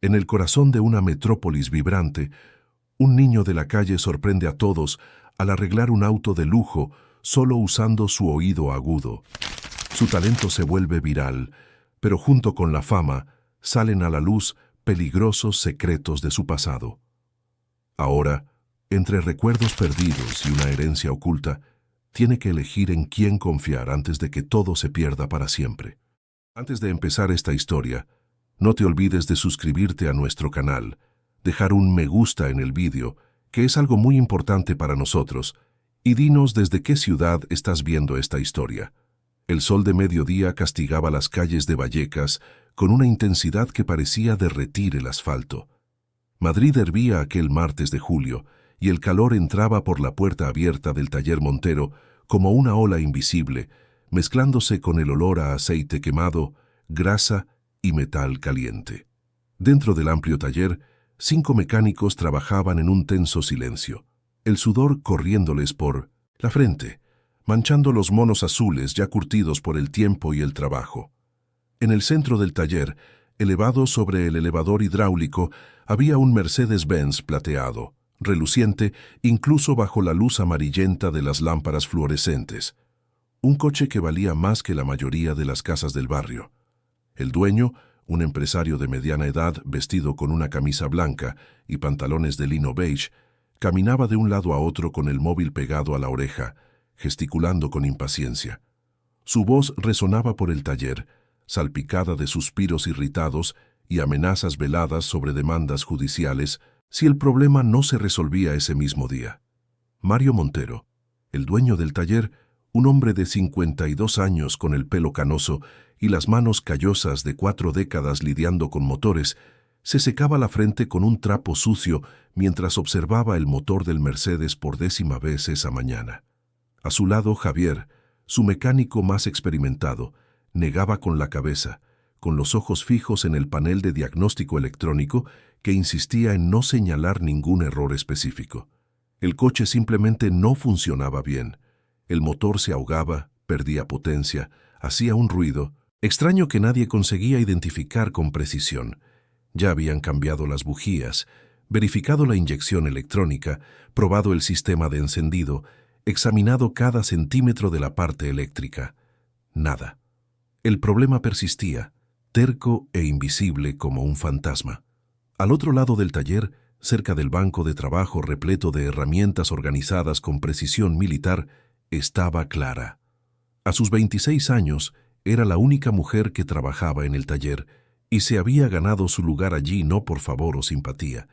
En el corazón de una metrópolis vibrante, un niño de la calle sorprende a todos al arreglar un auto de lujo solo usando su oído agudo. Su talento se vuelve viral, pero junto con la fama salen a la luz peligrosos secretos de su pasado. Ahora, entre recuerdos perdidos y una herencia oculta, tiene que elegir en quién confiar antes de que todo se pierda para siempre. Antes de empezar esta historia, no te olvides de suscribirte a nuestro canal, dejar un me gusta en el vídeo, que es algo muy importante para nosotros, y dinos desde qué ciudad estás viendo esta historia. El sol de mediodía castigaba las calles de Vallecas con una intensidad que parecía derretir el asfalto. Madrid hervía aquel martes de julio, y el calor entraba por la puerta abierta del taller Montero como una ola invisible, mezclándose con el olor a aceite quemado, grasa y metal caliente. Dentro del amplio taller, 5 mecánicos trabajaban en un tenso silencio, el sudor corriéndoles por la frente, manchando los monos azules ya curtidos por el tiempo y el trabajo. En el centro del taller, elevado sobre el elevador hidráulico, había un Mercedes-Benz plateado, reluciente incluso bajo la luz amarillenta de las lámparas fluorescentes. Un coche que valía más que la mayoría de las casas del barrio. El dueño, un empresario de mediana edad vestido con una camisa blanca y pantalones de lino beige, caminaba de un lado a otro con el móvil pegado a la oreja, gesticulando con impaciencia. Su voz resonaba por el taller, salpicada de suspiros irritados y amenazas veladas sobre demandas judiciales si el problema no se resolvía ese mismo día. Mario Montero, el dueño del taller, un hombre de 52 años con el pelo canoso y las manos callosas de 4 décadas lidiando con motores, se secaba la frente con un trapo sucio mientras observaba el motor del Mercedes por 10ª vez esa mañana. A su lado, Javier, su mecánico más experimentado, negaba con la cabeza, con los ojos fijos en el panel de diagnóstico electrónico que insistía en no señalar ningún error específico. El coche simplemente no funcionaba bien. El motor se ahogaba, perdía potencia, hacía un ruido extraño que nadie conseguía identificar con precisión. Ya habían cambiado las bujías, verificado la inyección electrónica, probado el sistema de encendido, examinado cada centímetro de la parte eléctrica. Nada. El problema persistía, terco e invisible como un fantasma. Al otro lado del taller, cerca del banco de trabajo repleto de herramientas organizadas con precisión militar, estaba Clara. A sus 26 años, era la única mujer que trabajaba en el taller y se había ganado su lugar allí no por favor o simpatía,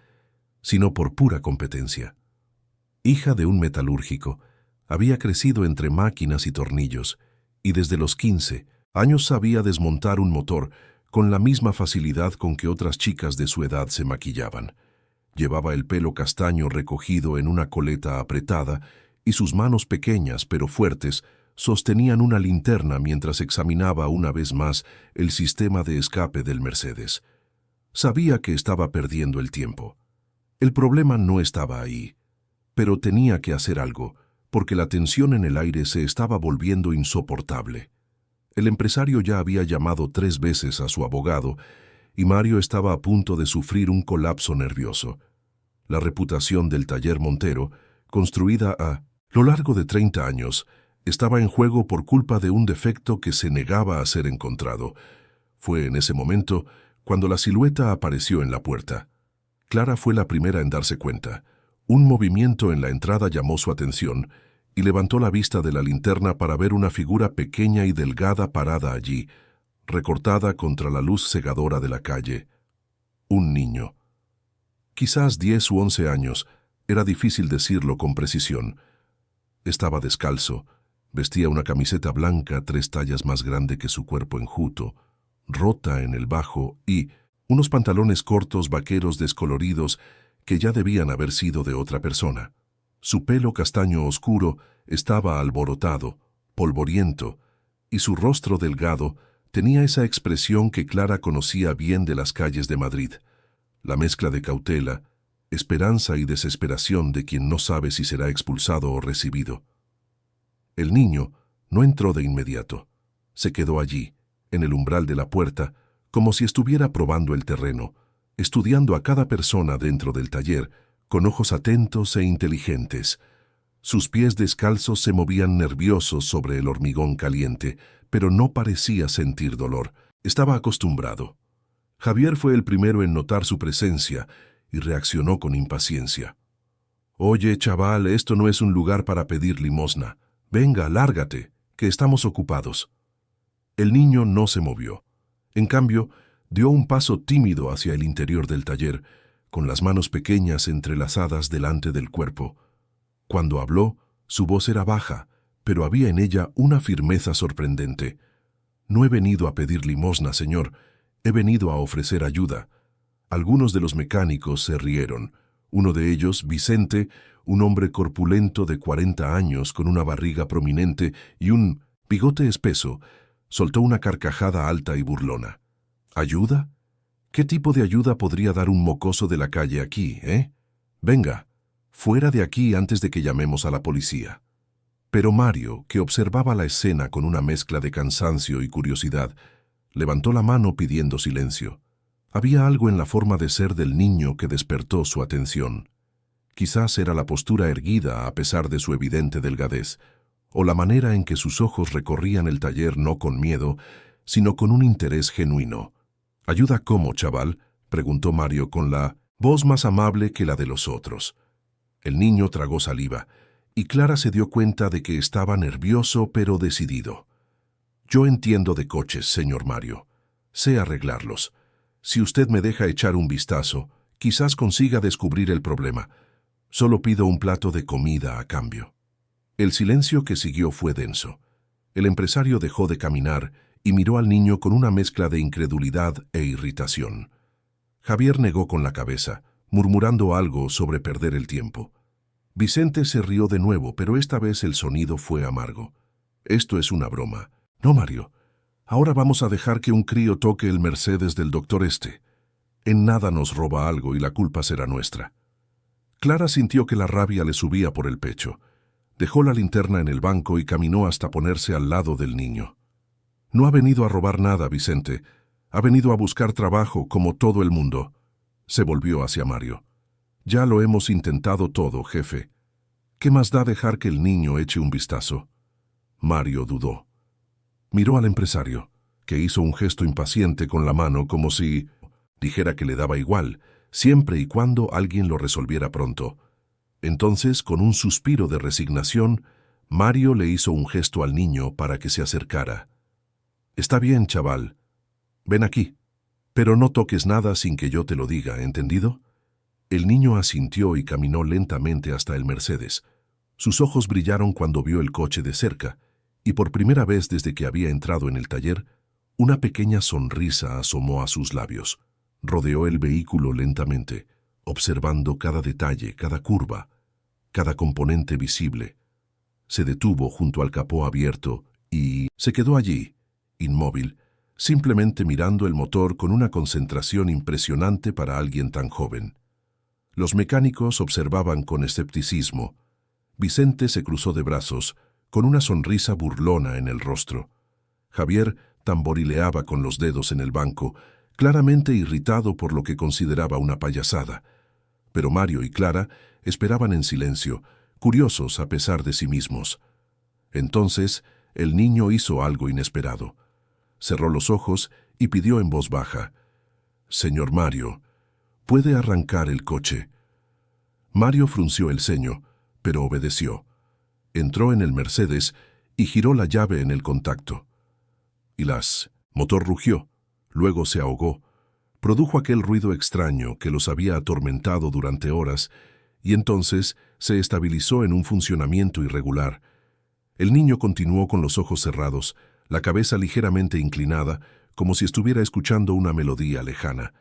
sino por pura competencia. Hija de un metalúrgico, había crecido entre máquinas y tornillos y desde los 15 años sabía desmontar un motor con la misma facilidad con que otras chicas de su edad se maquillaban. Llevaba el pelo castaño recogido en una coleta apretada y sus manos pequeñas pero fuertes sostenían una linterna mientras examinaba una vez más el sistema de escape del Mercedes. Sabía que estaba perdiendo el tiempo. El problema no estaba ahí, pero tenía que hacer algo, porque la tensión en el aire se estaba volviendo insoportable. El empresario ya había llamado 3 veces a su abogado y Mario estaba a punto de sufrir un colapso nervioso. La reputación del taller Montero, construida a lo largo de 30 años, estaba en juego por culpa de un defecto que se negaba a ser encontrado. Fue en ese momento cuando la silueta apareció en la puerta. Clara fue la primera en darse cuenta. Un movimiento en la entrada llamó su atención y levantó la vista de la linterna para ver una figura pequeña y delgada parada allí, recortada contra la luz cegadora de la calle. Un niño. Quizás 10 u 11 años, era difícil decirlo con precisión. Estaba descalzo, vestía una camiseta blanca 3 tallas más grande que su cuerpo enjuto, rota en el bajo y unos pantalones cortos vaqueros descoloridos que ya debían haber sido de otra persona. Su pelo castaño oscuro estaba alborotado, polvoriento, y su rostro delgado tenía esa expresión que Clara conocía bien de las calles de Madrid, la mezcla de cautela, esperanza y desesperación de quien no sabe si será expulsado o recibido. El niño no entró de inmediato. Se quedó allí, en el umbral de la puerta, como si estuviera probando el terreno, estudiando a cada persona dentro del taller, con ojos atentos e inteligentes. Sus pies descalzos se movían nerviosos sobre el hormigón caliente, pero no parecía sentir dolor. Estaba acostumbrado. Javier fue el primero en notar su presencia y reaccionó con impaciencia. «Oye, chaval, esto no es un lugar para pedir limosna. Venga, lárgate, que estamos ocupados». El niño no se movió. En cambio, dio un paso tímido hacia el interior del taller, con las manos pequeñas entrelazadas delante del cuerpo. Cuando habló, su voz era baja, pero había en ella una firmeza sorprendente. «No he venido a pedir limosna, señor. He venido a ofrecer ayuda». Algunos de los mecánicos se rieron. Uno de ellos, Vicente, un hombre corpulento de 40 años con una barriga prominente y un bigote espeso, soltó una carcajada alta y burlona. «¿Ayuda? ¿Qué tipo de ayuda podría dar un mocoso de la calle aquí, Venga, fuera de aquí antes de que llamemos a la policía». Pero Mario, que observaba la escena con una mezcla de cansancio y curiosidad, levantó la mano pidiendo silencio. Había algo en la forma de ser del niño que despertó su atención. Quizás era la postura erguida a pesar de su evidente delgadez, o la manera en que sus ojos recorrían el taller no con miedo, sino con un interés genuino. «¿Ayuda cómo, chaval?», preguntó Mario con la voz más amable que la de los otros. El niño tragó saliva, y Clara se dio cuenta de que estaba nervioso pero decidido. «Yo entiendo de coches, señor Mario. Sé arreglarlos. Si usted me deja echar un vistazo, quizás consiga descubrir el problema. Solo pido un plato de comida a cambio». El silencio que siguió fue denso. El empresario dejó de caminar y miró al niño con una mezcla de incredulidad e irritación. Javier negó con la cabeza, murmurando algo sobre perder el tiempo. Vicente se rió de nuevo, pero esta vez el sonido fue amargo. «Esto es una broma». «No, Mario. Ahora vamos a dejar que un crío toque el Mercedes del doctor este. En nada nos roba algo y la culpa será nuestra». Clara sintió que la rabia le subía por el pecho. Dejó la linterna en el banco y caminó hasta ponerse al lado del niño. «No ha venido a robar nada, Vicente. Ha venido a buscar trabajo, como todo el mundo». Se volvió hacia Mario. «Ya lo hemos intentado todo, jefe. ¿Qué más da dejar que el niño eche un vistazo?» Mario dudó. Miró al empresario, que hizo un gesto impaciente con la mano como si dijera que le daba igual, siempre y cuando alguien lo resolviera pronto. Entonces, con un suspiro de resignación, Mario le hizo un gesto al niño para que se acercara. «Está bien, chaval. Ven aquí. Pero no toques nada sin que yo te lo diga, ¿entendido?» El niño asintió y caminó lentamente hasta el Mercedes. Sus ojos brillaron cuando vio el coche de cerca, y por primera vez desde que había entrado en el taller, una pequeña sonrisa asomó a sus labios. Rodeó el vehículo lentamente, observando cada detalle, cada curva, cada componente visible. Se detuvo junto al capó abierto y se quedó allí, inmóvil, simplemente mirando el motor con una concentración impresionante para alguien tan joven. Los mecánicos observaban con escepticismo. Vicente se cruzó de brazos, con una sonrisa burlona en el rostro. Javier tamborileaba con los dedos en el banco, claramente irritado por lo que consideraba una payasada. Pero Mario y Clara esperaban en silencio, curiosos a pesar de sí mismos. Entonces, el niño hizo algo inesperado. Cerró los ojos y pidió en voz baja: «Señor Mario, ¿puede arrancar el coche?». Mario frunció el ceño, pero obedeció. Entró en el Mercedes y giró la llave en el contacto. Motor rugió, luego se ahogó. Produjo aquel ruido extraño que los había atormentado durante horas y entonces se estabilizó en un funcionamiento irregular. El niño continuó con los ojos cerrados, la cabeza ligeramente inclinada, como si estuviera escuchando una melodía lejana.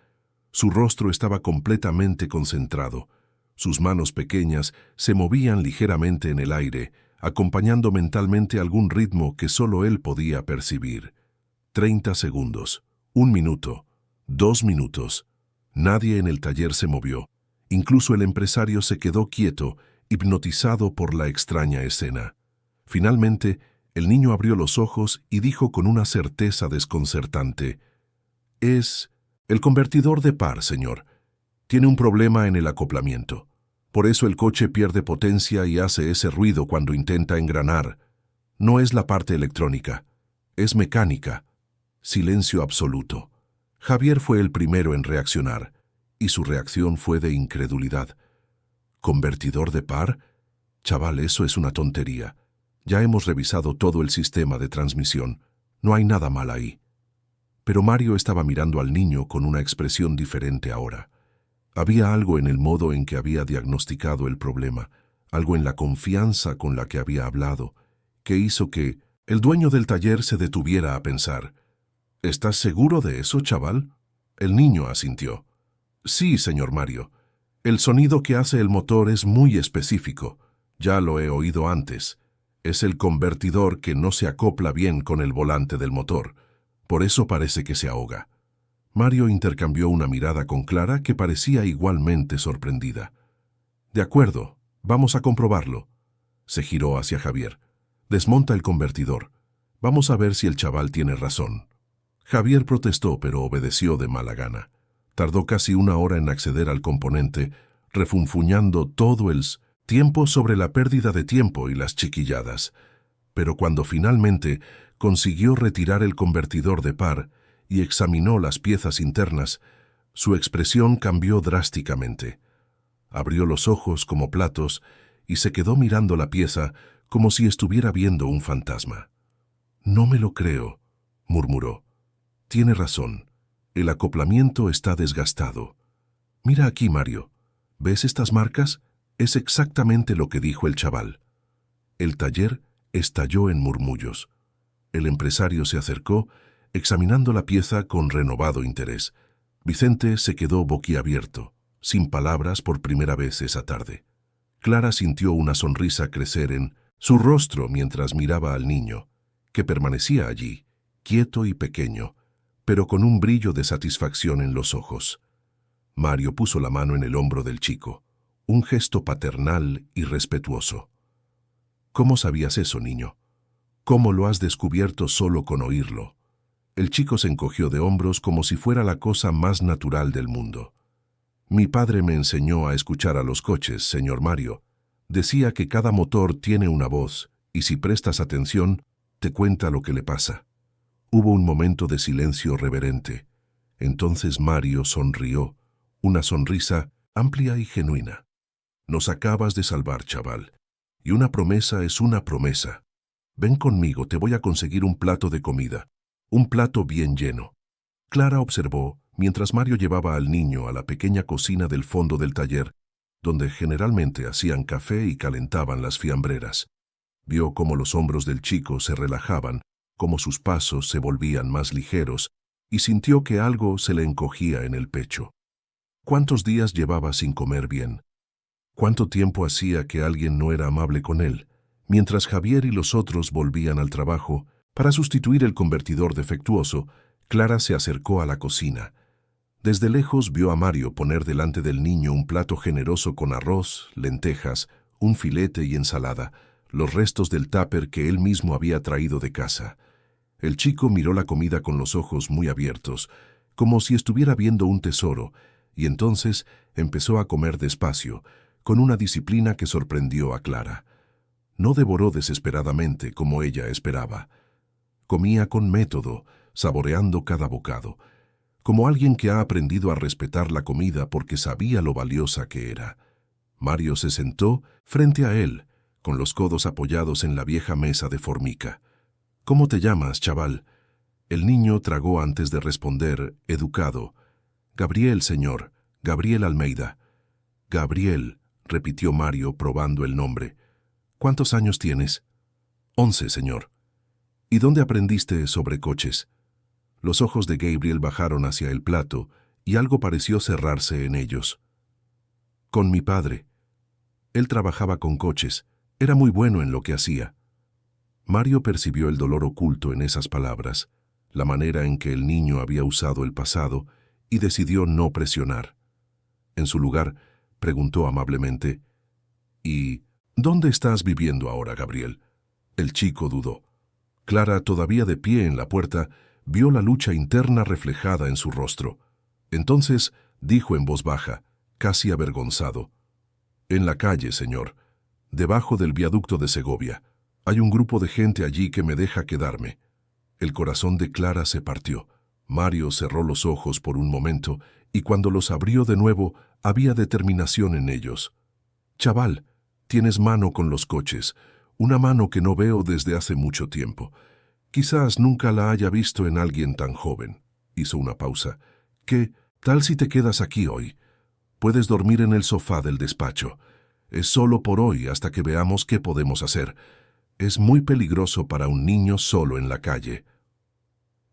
Su rostro estaba completamente concentrado. Sus manos pequeñas se movían ligeramente en el aire, acompañando mentalmente algún ritmo que solo él podía percibir. 30 segundos, 1 minuto, 2 minutos. Nadie en el taller se movió. Incluso el empresario se quedó quieto, hipnotizado por la extraña escena. Finalmente, el niño abrió los ojos y dijo con una certeza desconcertante: «Es El convertidor de par, señor, tiene un problema en el acoplamiento. Por eso el coche pierde potencia y hace ese ruido cuando intenta engranar. No es la parte electrónica, es mecánica. Silencio absoluto. Javier fue el primero en reaccionar, y su reacción fue de incredulidad. ¿Convertidor de par? Chaval, eso es una tontería. Ya hemos revisado todo el sistema de transmisión. No hay nada mal ahí. Pero Mario estaba mirando al niño con una expresión diferente ahora. Había algo en el modo en que había diagnosticado el problema, algo en la confianza con la que había hablado, que hizo que el dueño del taller se detuviera a pensar. ¿Estás seguro de eso, chaval? El niño asintió. Sí, señor Mario. El sonido que hace el motor es muy específico. Ya lo he oído antes. Es el convertidor que no se acopla bien con el volante del motor. Por eso parece que se ahoga. Mario intercambió una mirada con Clara que parecía igualmente sorprendida. De acuerdo, vamos a comprobarlo. Se giró hacia Javier. Desmonta el convertidor. Vamos a ver si el chaval tiene razón. Javier protestó, pero obedeció de mala gana. Tardó casi 1 hora en acceder al componente, refunfuñando todo el tiempo sobre la pérdida de tiempo y las chiquilladas. Pero cuando finalmente consiguió retirar el convertidor de par y examinó las piezas internas, su expresión cambió drásticamente. Abrió los ojos como platos y se quedó mirando la pieza como si estuviera viendo un fantasma. «No me lo creo», murmuró. «Tiene razón. El acoplamiento está desgastado. Mira aquí, Mario. ¿Ves estas marcas? Es exactamente lo que dijo el chaval». El taller estalló en murmullos. El empresario se acercó, examinando la pieza con renovado interés. Vicente se quedó boquiabierto, sin palabras por primera vez esa tarde. Clara sintió una sonrisa crecer en su rostro mientras miraba al niño, que permanecía allí, quieto y pequeño, pero con un brillo de satisfacción en los ojos. Mario puso la mano en el hombro del chico, un gesto paternal y respetuoso. «¿Cómo sabías eso, niño? ¿Cómo lo has descubierto solo con oírlo?» El chico se encogió de hombros como si fuera la cosa más natural del mundo. «Mi padre me enseñó a escuchar a los coches, señor Mario. Decía que cada motor tiene una voz, y si prestas atención, te cuenta lo que le pasa». Hubo un momento de silencio reverente. Entonces Mario sonrió, una sonrisa amplia y genuina. «Nos acabas de salvar, chaval. Y una promesa es una promesa. Ven conmigo, te voy a conseguir un plato de comida. Un plato bien lleno». Clara observó mientras Mario llevaba al niño a la pequeña cocina del fondo del taller, donde generalmente hacían café y calentaban las fiambreras. Vio cómo los hombros del chico se relajaban, cómo sus pasos se volvían más ligeros, y sintió que algo se le encogía en el pecho. ¿Cuántos días llevaba sin comer bien? ¿Cuánto tiempo hacía que alguien no era amable con él? Mientras Javier y los otros volvían al trabajo, para sustituir el convertidor defectuoso, Clara se acercó a la cocina. Desde lejos vio a Mario poner delante del niño un plato generoso con arroz, lentejas, un filete y ensalada, los restos del tupper que él mismo había traído de casa. El chico miró la comida con los ojos muy abiertos, como si estuviera viendo un tesoro, y entonces empezó a comer despacio, con una disciplina que sorprendió a Clara. No devoró desesperadamente como ella esperaba. Comía con método, saboreando cada bocado, como alguien que ha aprendido a respetar la comida porque sabía lo valiosa que era. Mario se sentó frente a él, con los codos apoyados en la vieja mesa de formica. «¿Cómo te llamas, chaval?» El niño tragó antes de responder, educado. «Gabriel, señor, Gabriel Almeida». «Gabriel», repitió Mario probando el nombre. «¿Cuántos años tienes?» «11, señor». «¿Y dónde aprendiste sobre coches?» Los ojos de Gabriel bajaron hacia el plato y algo pareció cerrarse en ellos. «Con mi padre. Él trabajaba con coches. Era muy bueno en lo que hacía». Mario percibió el dolor oculto en esas palabras, la manera en que el niño había usado el pasado, y decidió no presionar. En su lugar, preguntó amablemente, «¿Y dónde estás viviendo ahora, Gabriel?» El chico dudó. Clara, todavía de pie en la puerta, vio la lucha interna reflejada en su rostro. Entonces dijo en voz baja, casi avergonzado: «En la calle, señor, debajo del viaducto de Segovia. Hay un grupo de gente allí que me deja quedarme». El corazón de Clara se partió. Mario cerró los ojos por un momento y cuando los abrió de nuevo había determinación en ellos. «Chaval, tienes mano con los coches, una mano que no veo desde hace mucho tiempo. Quizás nunca la haya visto en alguien tan joven». Hizo una pausa. «¿Qué tal si te quedas aquí hoy? Puedes dormir en el sofá del despacho. Es solo por hoy hasta que veamos qué podemos hacer. Es muy peligroso para un niño solo en la calle».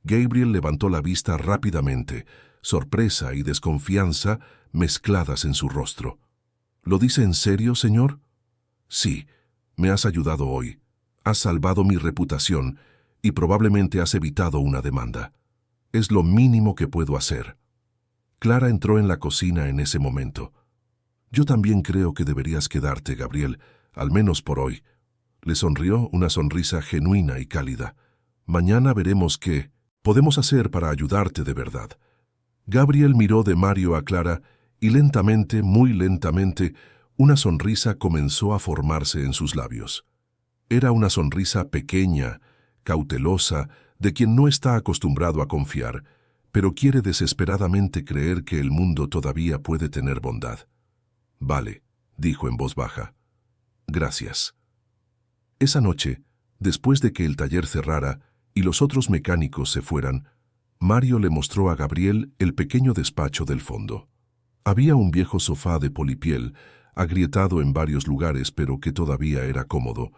Gabriel levantó la vista rápidamente, sorpresa y desconfianza mezcladas en su rostro. «¿Lo dice en serio, señor?» «Sí, me has ayudado hoy. Has salvado mi reputación y probablemente has evitado una demanda. Es lo mínimo que puedo hacer». Clara entró en la cocina en ese momento. «Yo también creo que deberías quedarte, Gabriel, al menos por hoy». Le sonrió una sonrisa genuina y cálida. «Mañana veremos qué podemos hacer para ayudarte de verdad». Gabriel miró de Mario a Clara y lentamente, muy lentamente, una sonrisa comenzó a formarse en sus labios. Era una sonrisa pequeña, cautelosa, de quien no está acostumbrado a confiar, pero quiere desesperadamente creer que el mundo todavía puede tener bondad. «Vale», dijo en voz baja. «Gracias». Esa noche, después de que el taller cerrara y los otros mecánicos se fueran, Mario le mostró a Gabriel el pequeño despacho del fondo. Había un viejo sofá de polipiel, agrietado en varios lugares pero que todavía era cómodo.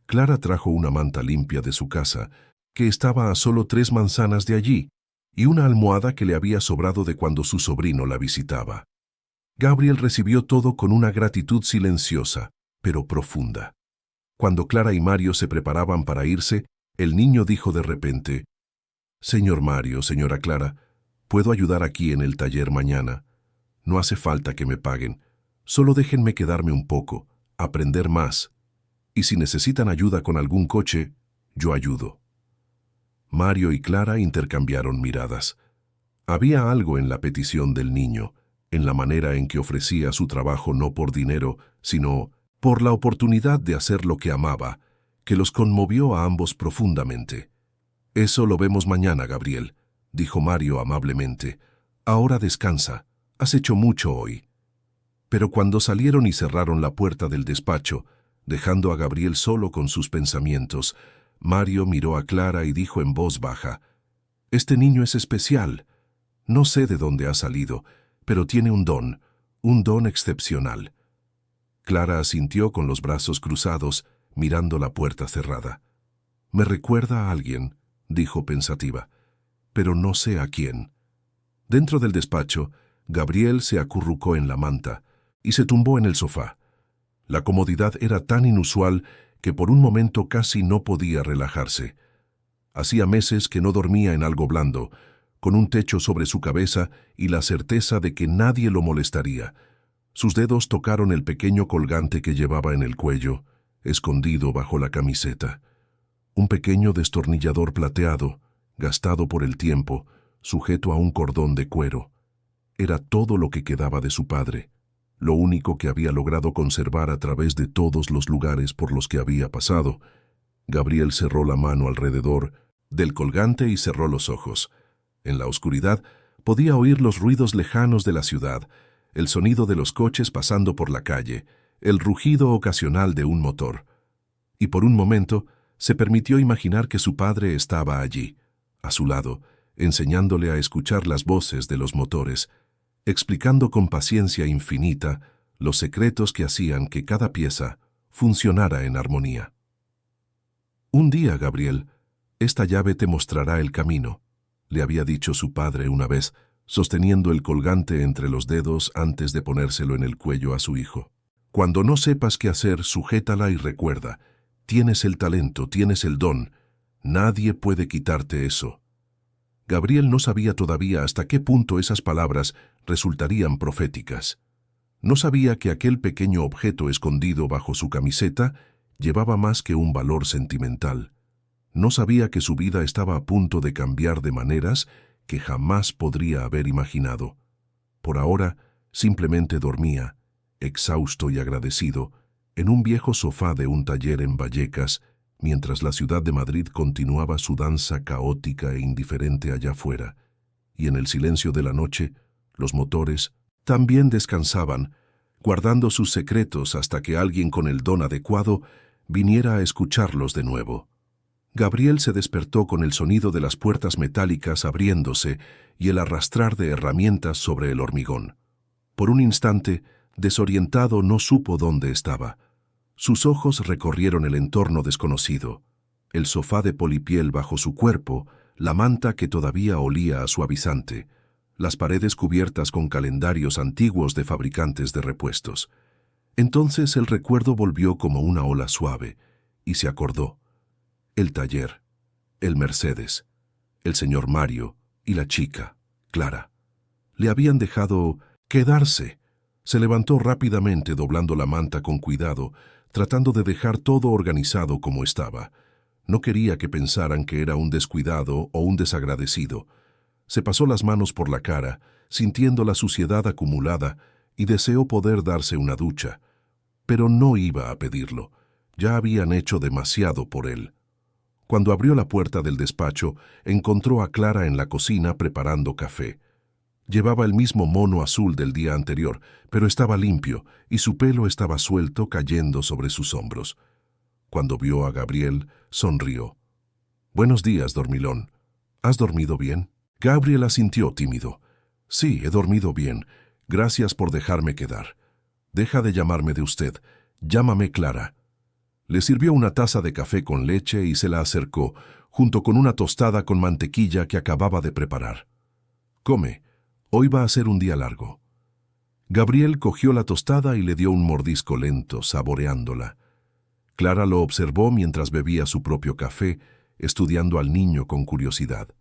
Clara trajo una manta limpia de su casa, que estaba a solo 3 manzanas de allí, y una almohada que le había sobrado de cuando su sobrino la visitaba. Gabriel recibió todo con una gratitud silenciosa, pero profunda. Cuando Clara y Mario se preparaban para irse, el niño dijo de repente: «Señor Mario, señora Clara, ¿puedo ayudar aquí en el taller mañana? No hace falta que me paguen, solo déjenme quedarme un poco, aprender más. Y si necesitan ayuda con algún coche, yo ayudo». Mario y Clara intercambiaron miradas. Había algo en la petición del niño, en la manera en que ofrecía su trabajo no por dinero, sino por la oportunidad de hacer lo que amaba, que los conmovió a ambos profundamente. «Eso lo vemos mañana, Gabriel», dijo Mario amablemente. «Ahora descansa, has hecho mucho hoy». Pero cuando salieron y cerraron la puerta del despacho, dejando a Gabriel solo con sus pensamientos, Mario miró a Clara y dijo en voz baja: «Este niño es especial. No sé de dónde ha salido, pero tiene un don excepcional». Clara asintió con los brazos cruzados, mirando la puerta cerrada. «Me recuerda a alguien», dijo pensativa, «pero no sé a quién». Dentro del despacho, Gabriel se acurrucó en la manta y se tumbó en el sofá. La comodidad era tan inusual que por un momento casi no podía relajarse. Hacía meses que no dormía en algo blando, con un techo sobre su cabeza y la certeza de que nadie lo molestaría. Sus dedos tocaron el pequeño colgante que llevaba en el cuello, escondido bajo la camiseta. Un pequeño destornillador plateado, gastado por el tiempo, sujeto a un cordón de cuero. Era todo lo que quedaba de su padre, lo único que había logrado conservar a través de todos los lugares por los que había pasado. Gabriel cerró la mano alrededor del colgante y cerró los ojos. En la oscuridad podía oír los ruidos lejanos de la ciudad, el sonido de los coches pasando por la calle, el rugido ocasional de un motor. Y por un momento se permitió imaginar que su padre estaba allí, a su lado, enseñándole a escuchar las voces de los motores, explicando con paciencia infinita los secretos que hacían que cada pieza funcionara en armonía. «Un día, Gabriel, esta llave te mostrará el camino», le había dicho su padre una vez, sosteniendo el colgante entre los dedos antes de ponérselo en el cuello a su hijo. «Cuando no sepas qué hacer, sujétala y recuerda, tienes el talento, tienes el don, nadie puede quitarte eso». Gabriel no sabía todavía hasta qué punto esas palabras resultarían proféticas. No sabía que aquel pequeño objeto escondido bajo su camiseta llevaba más que un valor sentimental. No sabía que su vida estaba a punto de cambiar de maneras que jamás podría haber imaginado. Por ahora, simplemente dormía, exhausto y agradecido, en un viejo sofá de un taller en Vallecas, mientras la ciudad de Madrid continuaba su danza caótica e indiferente allá afuera, y en el silencio de la noche, los motores también descansaban, guardando sus secretos hasta que alguien con el don adecuado viniera a escucharlos de nuevo. Gabriel se despertó con el sonido de las puertas metálicas abriéndose y el arrastrar de herramientas sobre el hormigón. Por un instante, desorientado, no supo dónde estaba. Sus ojos recorrieron el entorno desconocido, el sofá de polipiel bajo su cuerpo, la manta que todavía olía a suavizante, las paredes cubiertas con calendarios antiguos de fabricantes de repuestos. Entonces el recuerdo volvió como una ola suave, y se acordó. El taller, el Mercedes, el señor Mario y la chica, Clara. Le habían dejado quedarse. Se levantó rápidamente doblando la manta con cuidado, tratando de dejar todo organizado como estaba. No quería que pensaran que era un descuidado o un desagradecido. Se pasó las manos por la cara, sintiendo la suciedad acumulada, y deseó poder darse una ducha. Pero no iba a pedirlo. Ya habían hecho demasiado por él. Cuando abrió la puerta del despacho, encontró a Clara en la cocina preparando café. Llevaba el mismo mono azul del día anterior, pero estaba limpio y su pelo estaba suelto cayendo sobre sus hombros. Cuando vio a Gabriel, sonrió. «Buenos días, dormilón. ¿Has dormido bien?» Gabriel asintió tímido. «Sí, he dormido bien. Gracias por dejarme quedar. Deja de llamarme de usted. Llámame Clara». Le sirvió una taza de café con leche y se la acercó, junto con una tostada con mantequilla que acababa de preparar. «Come. Hoy va a ser un día largo». Gabriel cogió la tostada y le dio un mordisco lento, saboreándola. Clara lo observó mientras bebía su propio café, estudiando al niño con curiosidad.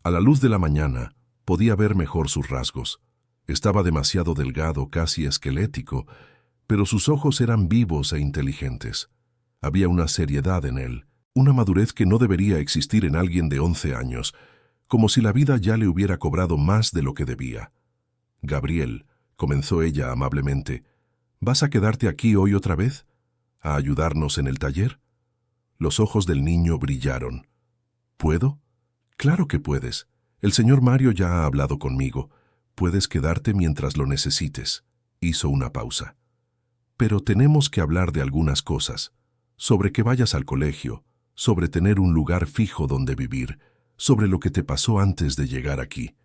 A la luz de la mañana, podía ver mejor sus rasgos. Estaba demasiado delgado, casi esquelético, pero sus ojos eran vivos e inteligentes. Había una seriedad en él, una madurez que no debería existir en alguien de 11 años, como si la vida ya le hubiera cobrado más de lo que debía. «Gabriel», comenzó ella amablemente, «¿vas a quedarte aquí hoy otra vez? ¿A ayudarnos en el taller?» Los ojos del niño brillaron. «¿Puedo? Claro que puedes. El señor Mario ya ha hablado conmigo. Puedes quedarte mientras lo necesites». Hizo una pausa. «Pero tenemos que hablar de algunas cosas. Sobre que vayas al colegio, sobre tener un lugar fijo donde vivir, sobre lo que te pasó antes de llegar aquí».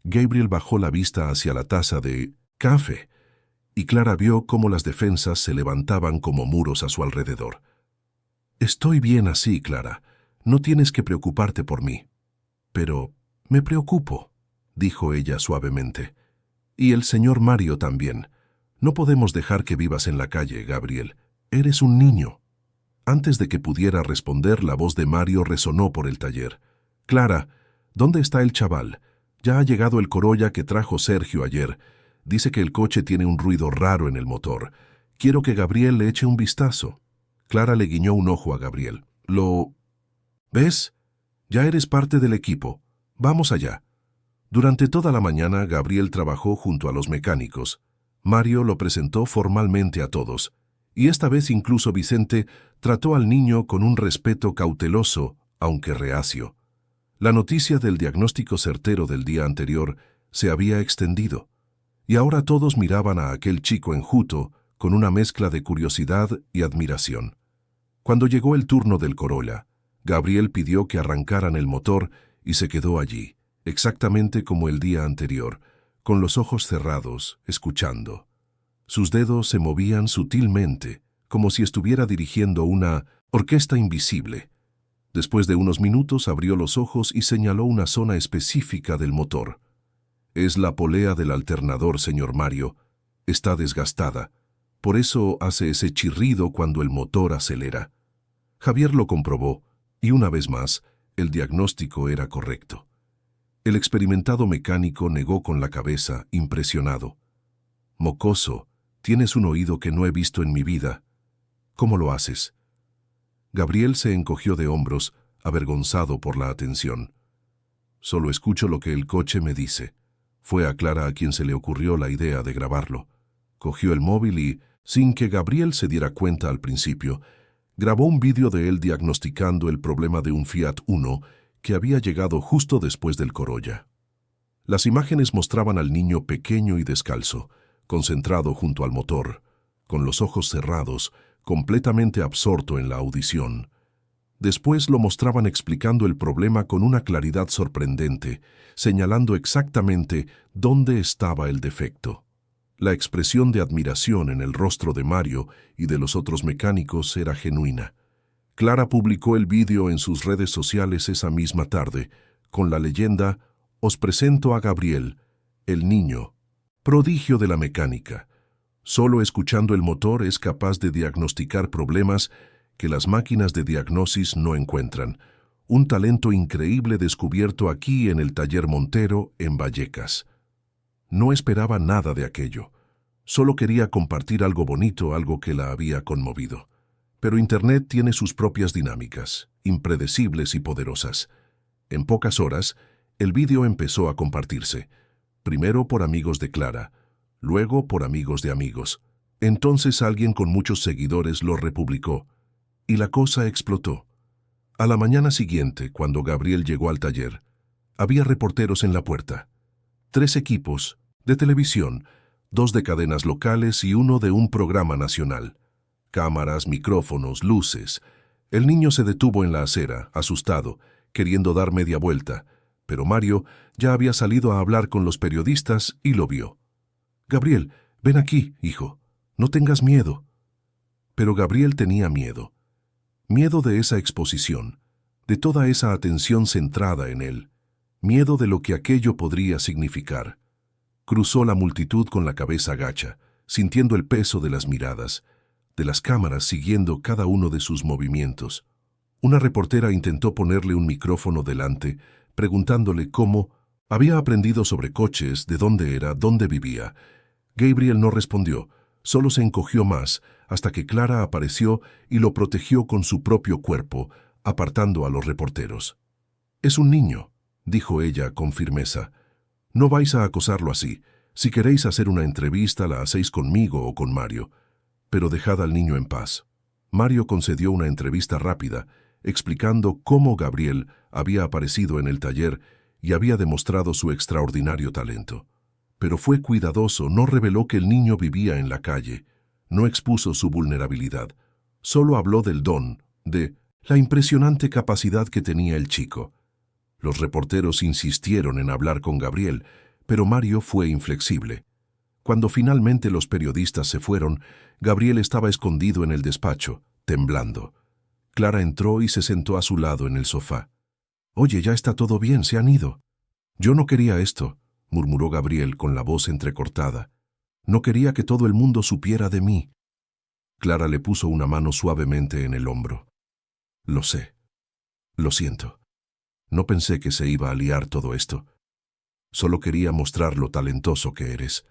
Gabriel bajó la vista hacia la taza de café, y Clara vio cómo las defensas se levantaban como muros a su alrededor. «Estoy bien así, Clara. No tienes que preocuparte por mí». «Pero me preocupo», dijo ella suavemente. «Y el señor Mario también. No podemos dejar que vivas en la calle, Gabriel. Eres un niño». Antes de que pudiera responder, la voz de Mario resonó por el taller. «Clara, ¿dónde está el chaval? Ya ha llegado el Corolla que trajo Sergio ayer. Dice que el coche tiene un ruido raro en el motor. Quiero que Gabriel le eche un vistazo». Clara le guiñó un ojo a Gabriel. «¿Ves? Ya eres parte del equipo. Vamos allá». Durante toda la mañana, Gabriel trabajó junto a los mecánicos. Mario lo presentó formalmente a todos, y esta vez incluso Vicente trató al niño con un respeto cauteloso, aunque reacio. La noticia del diagnóstico certero del día anterior se había extendido, y ahora todos miraban a aquel chico enjuto con una mezcla de curiosidad y admiración. Cuando llegó el turno del Corolla, Gabriel pidió que arrancaran el motor y se quedó allí, exactamente como el día anterior, con los ojos cerrados, escuchando. Sus dedos se movían sutilmente, como si estuviera dirigiendo una orquesta invisible. Después de unos minutos abrió los ojos y señaló una zona específica del motor. «Es la polea del alternador, señor Mario. Está desgastada. Por eso hace ese chirrido cuando el motor acelera». Javier lo comprobó, y una vez más, el diagnóstico era correcto. El experimentado mecánico negó con la cabeza, impresionado. «Mocoso, tienes un oído que no he visto en mi vida. ¿Cómo lo haces?» Gabriel se encogió de hombros, avergonzado por la atención. Solo escucho lo que el coche me dice. Fue a Clara a quien se le ocurrió la idea de grabarlo. Cogió el móvil y, sin que Gabriel se diera cuenta al principio, grabó un vídeo de él diagnosticando el problema de un Fiat Uno que había llegado justo después del Corolla. Las imágenes mostraban al niño pequeño y descalzo, concentrado junto al motor, con los ojos cerrados, completamente absorto en la audición. Después lo mostraban explicando el problema con una claridad sorprendente, señalando exactamente dónde estaba el defecto. La expresión de admiración en el rostro de Mario y de los otros mecánicos era genuina. Clara publicó el vídeo en sus redes sociales esa misma tarde, con la leyenda: «Os presento a Gabriel, el niño, prodigio de la mecánica. Solo escuchando el motor es capaz de diagnosticar problemas que las máquinas de diagnosis no encuentran. Un talento increíble descubierto aquí en el taller Montero, en Vallecas». No esperaba nada de aquello. Solo quería compartir algo bonito, algo que la había conmovido. Pero Internet tiene sus propias dinámicas, impredecibles y poderosas. En pocas horas, el vídeo empezó a compartirse. Primero por amigos de Clara, luego por amigos de amigos. Entonces alguien con muchos seguidores lo republicó. Y la cosa explotó. A la mañana siguiente, cuando Gabriel llegó al taller, había reporteros en la puerta. 3 equipos, de televisión, 2 de cadenas locales y 1 de un programa nacional. Cámaras, micrófonos, luces. El niño se detuvo en la acera, asustado, queriendo dar media vuelta, pero Mario ya había salido a hablar con los periodistas y lo vio. «Gabriel, ven aquí, hijo. No tengas miedo». Pero Gabriel tenía miedo. Miedo de esa exposición, de toda esa atención centrada en él. Miedo de lo que aquello podría significar. Cruzó la multitud con la cabeza gacha, sintiendo el peso de las miradas, de las cámaras siguiendo cada uno de sus movimientos. Una reportera intentó ponerle un micrófono delante, preguntándole cómo había aprendido sobre coches, de dónde era, dónde vivía. Gabriel no respondió, solo se encogió más, hasta que Clara apareció y lo protegió con su propio cuerpo, apartando a los reporteros. «Es un niño», dijo ella con firmeza. «No vais a acosarlo así. Si queréis hacer una entrevista, la hacéis conmigo o con Mario. Pero dejad al niño en paz». Mario concedió una entrevista rápida, explicando cómo Gabriel había aparecido en el taller y había demostrado su extraordinario talento. Pero fue cuidadoso, no reveló que el niño vivía en la calle, no expuso su vulnerabilidad. Solo habló del don, de la impresionante capacidad que tenía el chico. Los reporteros insistieron en hablar con Gabriel, pero Mario fue inflexible. Cuando finalmente los periodistas se fueron, Gabriel estaba escondido en el despacho, temblando. Clara entró y se sentó a su lado en el sofá. «Oye, ya está todo bien, se han ido». «Yo no quería esto», murmuró Gabriel con la voz entrecortada. «No quería que todo el mundo supiera de mí». Clara le puso una mano suavemente en el hombro. «Lo sé. Lo siento. No pensé que se iba a liar todo esto. Solo quería mostrar lo talentoso que eres».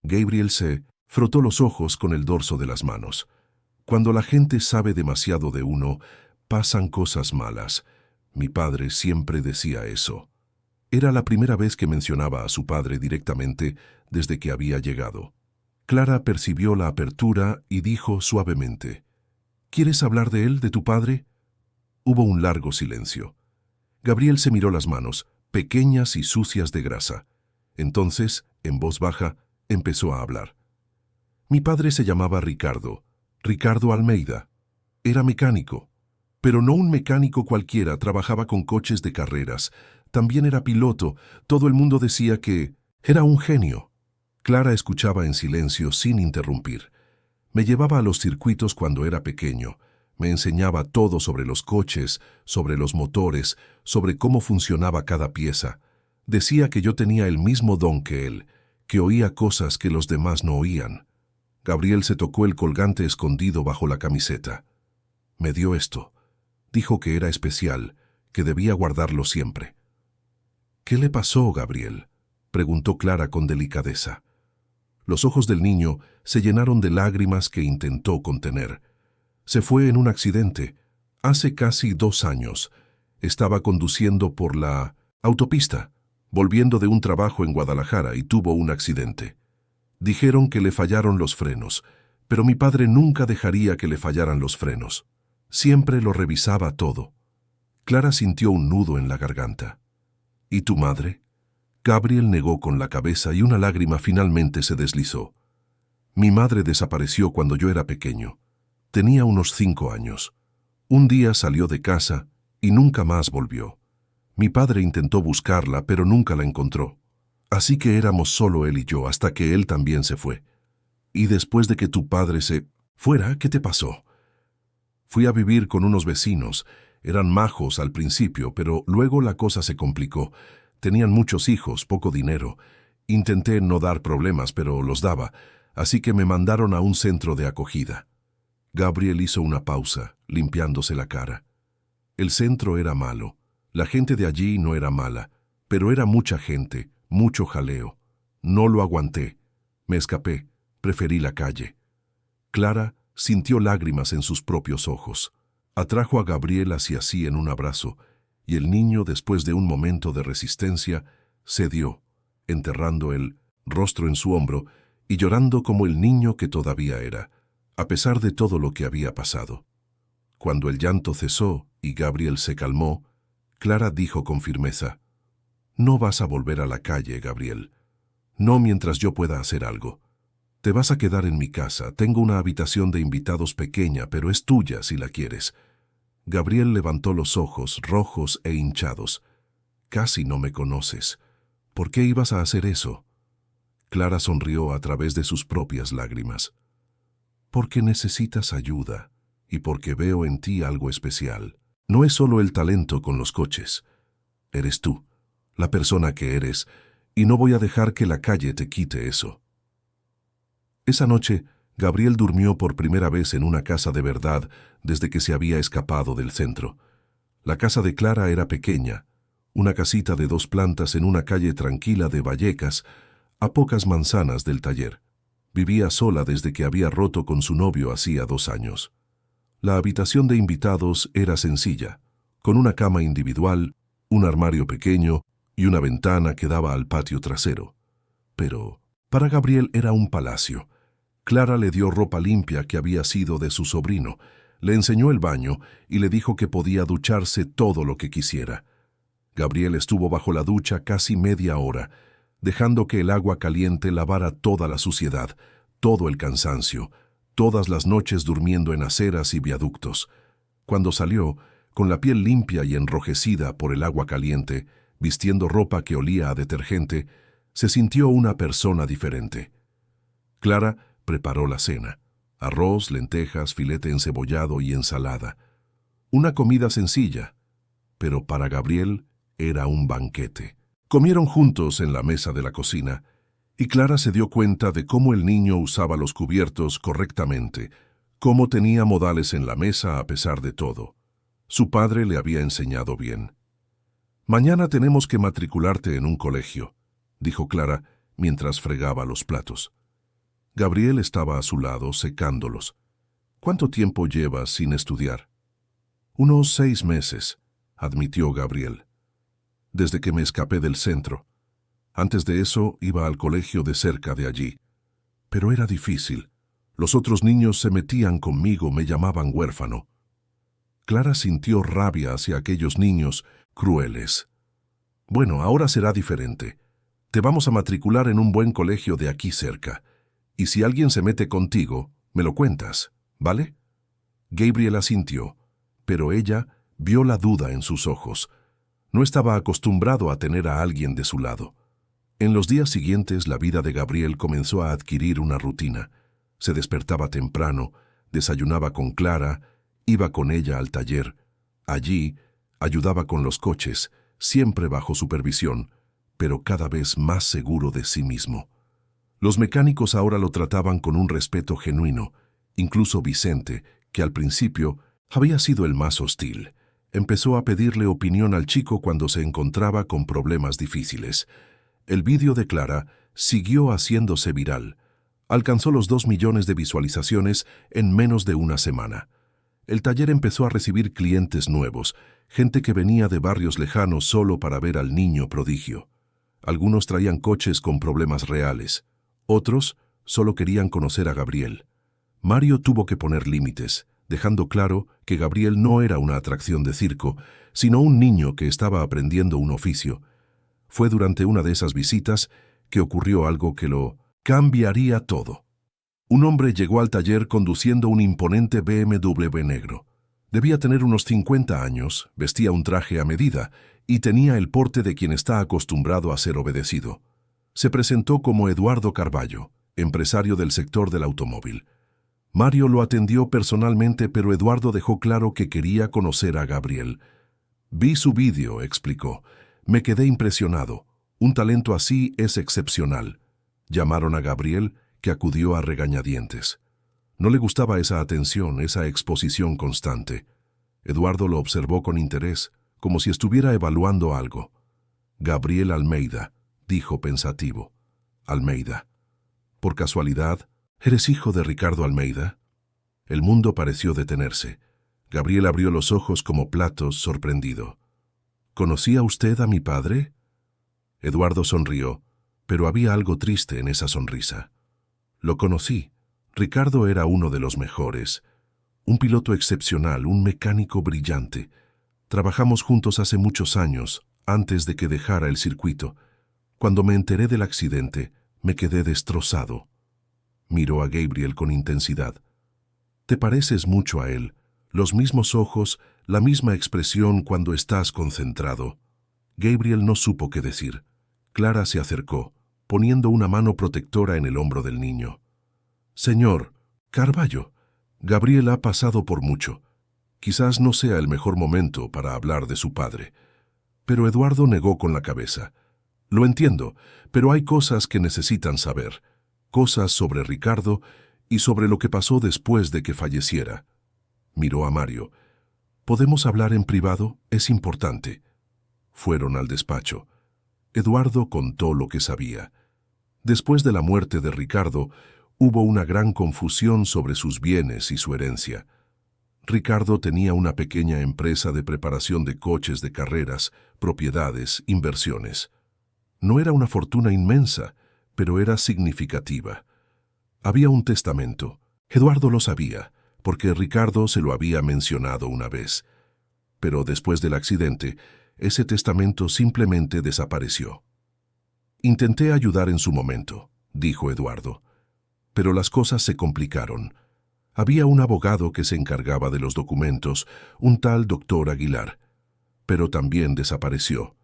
Gabriel se frotó los ojos con el dorso de las manos. Cuando la gente sabe demasiado de uno, pasan cosas malas. Mi padre siempre decía eso. Era la primera vez que mencionaba a su padre directamente desde que había llegado. Clara percibió la apertura y dijo suavemente: «¿Quieres hablar de él, de tu padre?». Hubo un largo silencio. Gabriel se miró las manos, pequeñas y sucias de grasa. Entonces, en voz baja, empezó a hablar. «Mi padre se llamaba Ricardo Almeida. Era mecánico. Pero no un mecánico cualquiera, trabajaba con coches de carreras. También era piloto. Todo el mundo decía que era un genio». Clara escuchaba en silencio, sin interrumpir. Me llevaba a los circuitos cuando era pequeño. Me enseñaba todo sobre los coches, sobre los motores, sobre cómo funcionaba cada pieza. Decía que yo tenía el mismo don que él, que oía cosas que los demás no oían. Gabriel se tocó el colgante escondido bajo la camiseta. «Me dio esto. Dijo que era especial, que debía guardarlo siempre». «¿Qué le pasó, Gabriel?», preguntó Clara con delicadeza. Los ojos del niño se llenaron de lágrimas que intentó contener. «Se fue en un accidente. Hace casi 2 años. Estaba conduciendo por la Autopista, volviendo de un trabajo en Guadalajara y tuvo un accidente. Dijeron que le fallaron los frenos, pero mi padre nunca dejaría que le fallaran los frenos. Siempre lo revisaba todo. Clara sintió un nudo en la garganta. ¿Y tu madre? Gabriel negó con la cabeza y una lágrima finalmente se deslizó. Mi madre desapareció cuando yo era pequeño. Tenía unos 5 años. Un día salió de casa y nunca más volvió. Mi padre intentó buscarla, pero nunca la encontró. Así que éramos solo él y yo hasta que él también se fue. Y después de que tu padre se fuera, ¿qué te pasó? Fui a vivir con unos vecinos. Eran majos al principio, pero luego la cosa se complicó. Tenían muchos hijos, poco dinero. Intenté no dar problemas, pero los daba, así que me mandaron a un centro de acogida. Gabriel hizo una pausa, limpiándose la cara. El centro era malo. La gente de allí no era mala, pero era mucha gente, mucho jaleo. No lo aguanté. Me escapé. Preferí la calle. Clara sintió lágrimas en sus propios ojos. Atrajo a Gabriel hacia sí en un abrazo, y el niño, después de un momento de resistencia, cedió, enterrando el rostro en su hombro y llorando como el niño que todavía era, a pesar de todo lo que había pasado. Cuando el llanto cesó y Gabriel se calmó, Clara dijo con firmeza: «No vas a volver a la calle, Gabriel. No mientras yo pueda hacer algo. Te vas a quedar en mi casa. Tengo una habitación de invitados pequeña, pero es tuya si la quieres». Gabriel levantó los ojos, rojos e hinchados. «Casi no me conoces. ¿Por qué ibas a hacer eso?» Clara sonrió a través de sus propias lágrimas. «Porque necesitas ayuda y porque veo en ti algo especial. No es solo el talento con los coches. Eres tú, la persona que eres, y no voy a dejar que la calle te quite eso». Esa noche, Gabriel durmió por primera vez en una casa de verdad desde que se había escapado del centro. La casa de Clara era pequeña, una casita de 2 plantas en una calle tranquila de Vallecas, a pocas manzanas del taller. Vivía sola desde que había roto con su novio hacía 2 años. La habitación de invitados era sencilla, con una cama individual, un armario pequeño y una ventana que daba al patio trasero. Pero para Gabriel era un palacio. Clara le dio ropa limpia que había sido de su sobrino, le enseñó el baño y le dijo que podía ducharse todo lo que quisiera. Gabriel estuvo bajo la ducha casi media hora, dejando que el agua caliente lavara toda la suciedad, todo el cansancio, todas las noches durmiendo en aceras y viaductos. Cuando salió, con la piel limpia y enrojecida por el agua caliente, vistiendo ropa que olía a detergente, se sintió una persona diferente. Clara preparó la cena: arroz, lentejas, filete encebollado y ensalada. Una comida sencilla, pero para Gabriel era un banquete. Comieron juntos en la mesa de la cocina, y Clara se dio cuenta de cómo el niño usaba los cubiertos correctamente, cómo tenía modales en la mesa a pesar de todo. Su padre le había enseñado bien. «Mañana tenemos que matricularte en un colegio», dijo Clara mientras fregaba los platos. Gabriel estaba a su lado secándolos. «¿Cuánto tiempo llevas sin estudiar?» «Unos 6 meses», admitió Gabriel. «Desde que me escapé del centro. Antes de eso iba al colegio de cerca de allí. Pero era difícil. Los otros niños se metían conmigo, me llamaban huérfano». Clara sintió rabia hacia aquellos niños crueles. «Bueno, ahora será diferente. Te vamos a matricular en un buen colegio de aquí cerca. Y si alguien se mete contigo, me lo cuentas, ¿vale?» Gabriel asintió, pero ella vio la duda en sus ojos. No estaba acostumbrado a tener a alguien de su lado. En los días siguientes, la vida de Gabriel comenzó a adquirir una rutina. Se despertaba temprano, desayunaba con Clara, iba con ella al taller. Allí, ayudaba con los coches, siempre bajo supervisión, pero cada vez más seguro de sí mismo. Los mecánicos ahora lo trataban con un respeto genuino. Incluso Vicente, que al principio había sido el más hostil, empezó a pedirle opinión al chico cuando se encontraba con problemas difíciles. El vídeo de Clara siguió haciéndose viral. Alcanzó los 2 millones de visualizaciones en menos de una semana. El taller empezó a recibir clientes nuevos, gente que venía de barrios lejanos solo para ver al niño prodigio. Algunos traían coches con problemas reales, otros solo querían conocer a Gabriel. Mario tuvo que poner límites, dejando claro que Gabriel no era una atracción de circo, sino un niño que estaba aprendiendo un oficio. Fue durante una de esas visitas que ocurrió algo que lo cambiaría todo. Un hombre llegó al taller conduciendo un imponente BMW negro. Debía tener unos 50 años, vestía un traje a medida y tenía el porte de quien está acostumbrado a ser obedecido. Se presentó como Eduardo Carballo, empresario del sector del automóvil. Mario lo atendió personalmente, pero Eduardo dejó claro que quería conocer a Gabriel. «Vi su vídeo», explicó. «Me quedé impresionado. Un talento así es excepcional». Llamaron a Gabriel, que acudió a regañadientes. No le gustaba esa atención, esa exposición constante. Eduardo lo observó con interés, como si estuviera evaluando algo. «Gabriel Almeida», dijo pensativo. «Almeida. Por casualidad, ¿eres hijo de Ricardo Almeida?» El mundo pareció detenerse. Gabriel abrió los ojos como platos, sorprendido. «¿Conocía usted a mi padre?» Eduardo sonrió, pero había algo triste en esa sonrisa. «Lo conocí. Ricardo era uno de los mejores. Un piloto excepcional, un mecánico brillante. Trabajamos juntos hace muchos años, antes de que dejara el circuito. Cuando me enteré del accidente, me quedé destrozado». Miró a Gabriel con intensidad. «Te pareces mucho a él. Los mismos ojos, la misma expresión cuando estás concentrado». Gabriel no supo qué decir. Clara se acercó, poniendo una mano protectora en el hombro del niño. «Señor Carballo, Gabriel ha pasado por mucho. Quizás no sea el mejor momento para hablar de su padre». Pero Eduardo negó con la cabeza. «Lo entiendo, pero hay cosas que necesitan saber. Cosas sobre Ricardo y sobre lo que pasó después de que falleciera». Miró a Mario. «¿Podemos hablar en privado? Es importante». Fueron al despacho. Eduardo contó lo que sabía. Después de la muerte de Ricardo, hubo una gran confusión sobre sus bienes y su herencia. Ricardo tenía una pequeña empresa de preparación de coches de carreras, propiedades, inversiones. No era una fortuna inmensa, pero era significativa. Había un testamento. Eduardo lo sabía, porque Ricardo se lo había mencionado una vez. Pero después del accidente, ese testamento simplemente desapareció. «Intenté ayudar en su momento», dijo Eduardo. «Pero las cosas se complicaron. Había un abogado que se encargaba de los documentos, un tal doctor Aguilar. Pero también desapareció.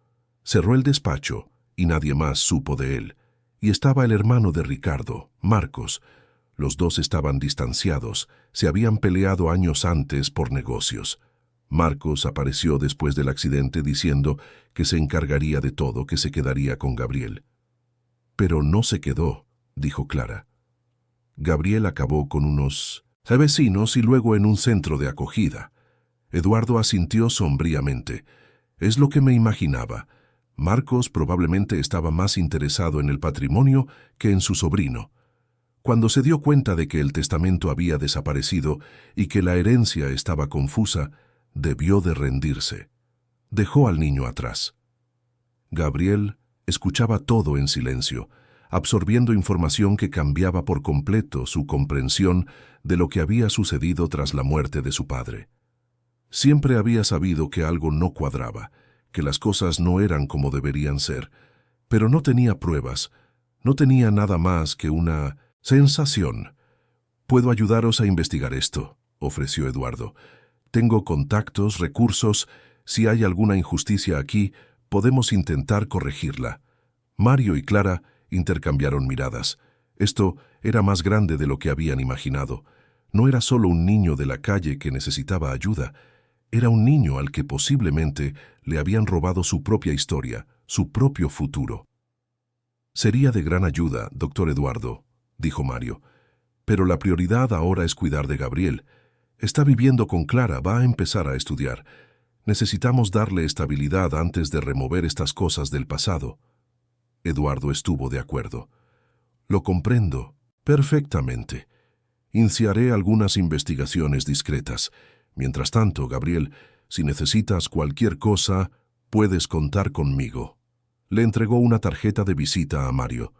Cerró el despacho y nadie más supo de él. Y estaba el hermano de Ricardo, Marcos. Los dos estaban distanciados, se habían peleado años antes por negocios. Marcos apareció después del accidente diciendo que se encargaría de todo, que se quedaría con Gabriel. Pero no se quedó», dijo Clara. «Gabriel acabó con unos vecinos y luego en un centro de acogida». Eduardo asintió sombríamente. «Es lo que me imaginaba. Marcos probablemente estaba más interesado en el patrimonio que en su sobrino. Cuando se dio cuenta de que el testamento había desaparecido y que la herencia estaba confusa, debió de rendirse. Dejó al niño atrás». Gabriel escuchaba todo en silencio, absorbiendo información que cambiaba por completo su comprensión de lo que había sucedido tras la muerte de su padre. Siempre había sabido que algo no cuadraba, que las cosas no eran como deberían ser, pero no tenía pruebas, no tenía nada más que una sensación. «Puedo ayudaros a investigar esto», ofreció Eduardo. «Tengo contactos, recursos. Si hay alguna injusticia aquí, podemos intentar corregirla». Mario y Clara intercambiaron miradas. Esto era más grande de lo que habían imaginado. No era solo un niño de la calle que necesitaba ayuda. Era un niño al que posiblemente le habían robado su propia historia, su propio futuro. «Sería de gran ayuda, doctor Eduardo», dijo Mario. «Pero la prioridad ahora es cuidar de Gabriel. Está viviendo con Clara, va a empezar a estudiar. Necesitamos darle estabilidad antes de remover estas cosas del pasado». Eduardo estuvo de acuerdo. «Lo comprendo perfectamente. Iniciaré algunas investigaciones discretas, Mientras tanto, Gabriel, si necesitas cualquier cosa, puedes contar conmigo. Le entregó una tarjeta de visita a Mario.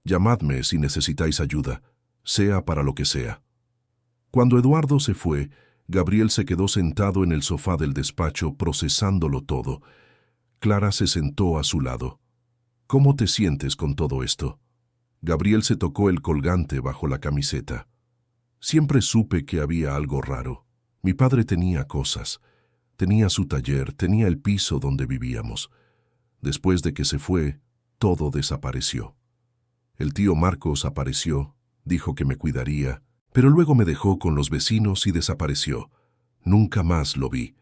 Llamadme si necesitáis ayuda, sea para lo que sea. Cuando Eduardo se fue, Gabriel se quedó sentado en el sofá del despacho procesándolo todo. Clara se sentó a su lado. ¿Cómo te sientes con todo esto? Gabriel se tocó el colgante bajo la camiseta. Siempre supe que había algo raro. Mi padre tenía cosas. Tenía su taller, tenía el piso donde vivíamos. Después de que se fue, todo desapareció. El tío Marcos apareció, dijo que me cuidaría, pero luego me dejó con los vecinos y desapareció. Nunca más lo vi.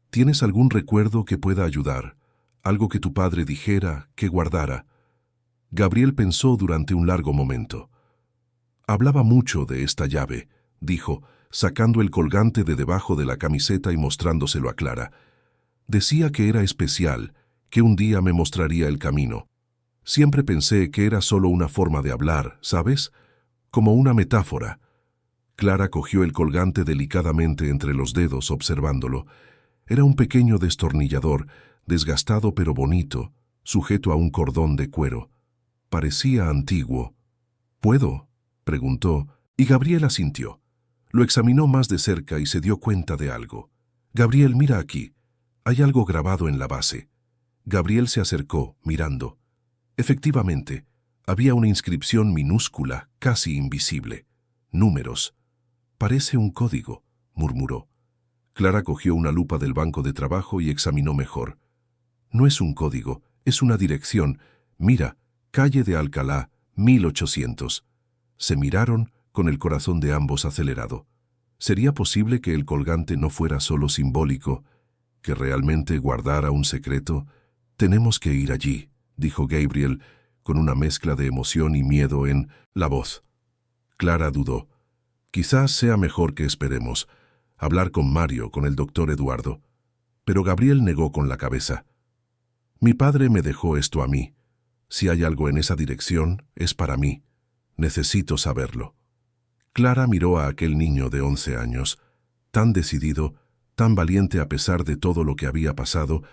¿Tienes algún recuerdo que pueda ayudar? Algo que tu padre dijera, que guardara. Gabriel pensó durante un largo momento. Hablaba mucho de esta llave, dijo, sacando el colgante de debajo de la camiseta y mostrándoselo a Clara. Decía que era especial, que un día me mostraría el camino. Siempre pensé que era solo una forma de hablar, ¿sabes? Como una metáfora. Clara cogió el colgante delicadamente entre los dedos observándolo. Era un pequeño destornillador, desgastado pero bonito, sujeto a un cordón de cuero. Parecía antiguo. ¿Puedo?, preguntó, y Gabriel asintió. Lo examinó más de cerca y se dio cuenta de algo. Gabriel, mira aquí. Hay algo grabado en la base. Gabriel se acercó, mirando. Efectivamente, había una inscripción minúscula, casi invisible. Números. Parece un código, murmuró. Clara cogió una lupa del banco de trabajo y examinó mejor. No es un código, es una dirección. Mira, calle de Alcalá, 1800. Se miraron con el corazón de ambos acelerado. ¿Sería posible que el colgante no fuera solo simbólico, que realmente guardara un secreto? Tenemos que ir allí, dijo Gabriel, con una mezcla de emoción y miedo en la voz. Clara dudó. Quizás sea mejor que esperemos. Hablar con Mario, con el doctor Eduardo. Pero Gabriel negó con la cabeza. Mi padre me dejó esto a mí. Si hay algo en esa dirección, es para mí. Necesito saberlo. Clara miró a aquel niño de 11 años, tan decidido, tan valiente a pesar de todo lo que había pasado,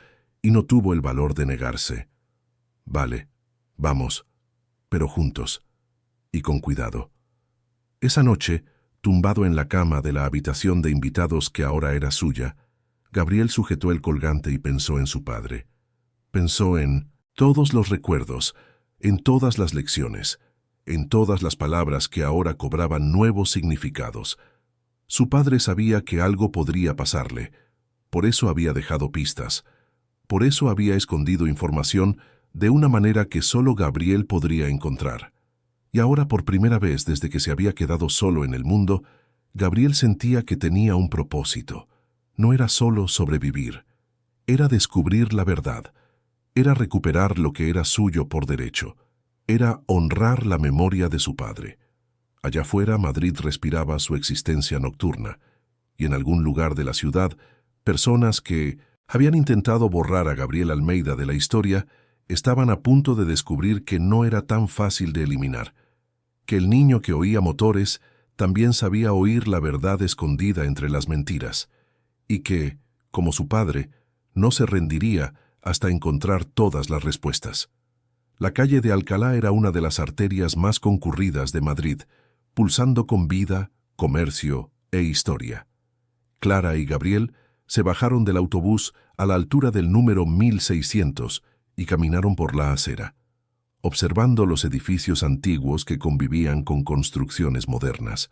y no tuvo el valor de negarse. Vale, vamos, pero juntos, y con cuidado. Esa noche, tumbado en la cama de la habitación de invitados que ahora era suya, Gabriel sujetó el colgante y pensó en su padre. Pensó en todos los recuerdos, en todas las lecciones, en todas las palabras que ahora cobraban nuevos significados. Su padre sabía que algo podría pasarle, por eso había dejado pistas, por eso había escondido información de una manera que solo Gabriel podría encontrar. Y ahora, por primera vez desde que se había quedado solo en el mundo, Gabriel sentía que tenía un propósito. No era solo sobrevivir, era descubrir la verdad, era recuperar lo que era suyo por derecho, era honrar la memoria de su padre. Allá afuera, Madrid respiraba su existencia nocturna, y en algún lugar de la ciudad, personas que habían intentado borrar a Gabriel Almeida de la historia estaban a punto de descubrir que no era tan fácil de eliminar, que el niño que oía motores también sabía oír la verdad escondida entre las mentiras, y que, como su padre, no se rendiría hasta encontrar todas las respuestas. La calle de Alcalá era una de las arterias más concurridas de Madrid, pulsando con vida, comercio e historia. Clara y Gabriel se bajaron del autobús a la altura del número 1600 y caminaron por la acera, observando los edificios antiguos que convivían con construcciones modernas.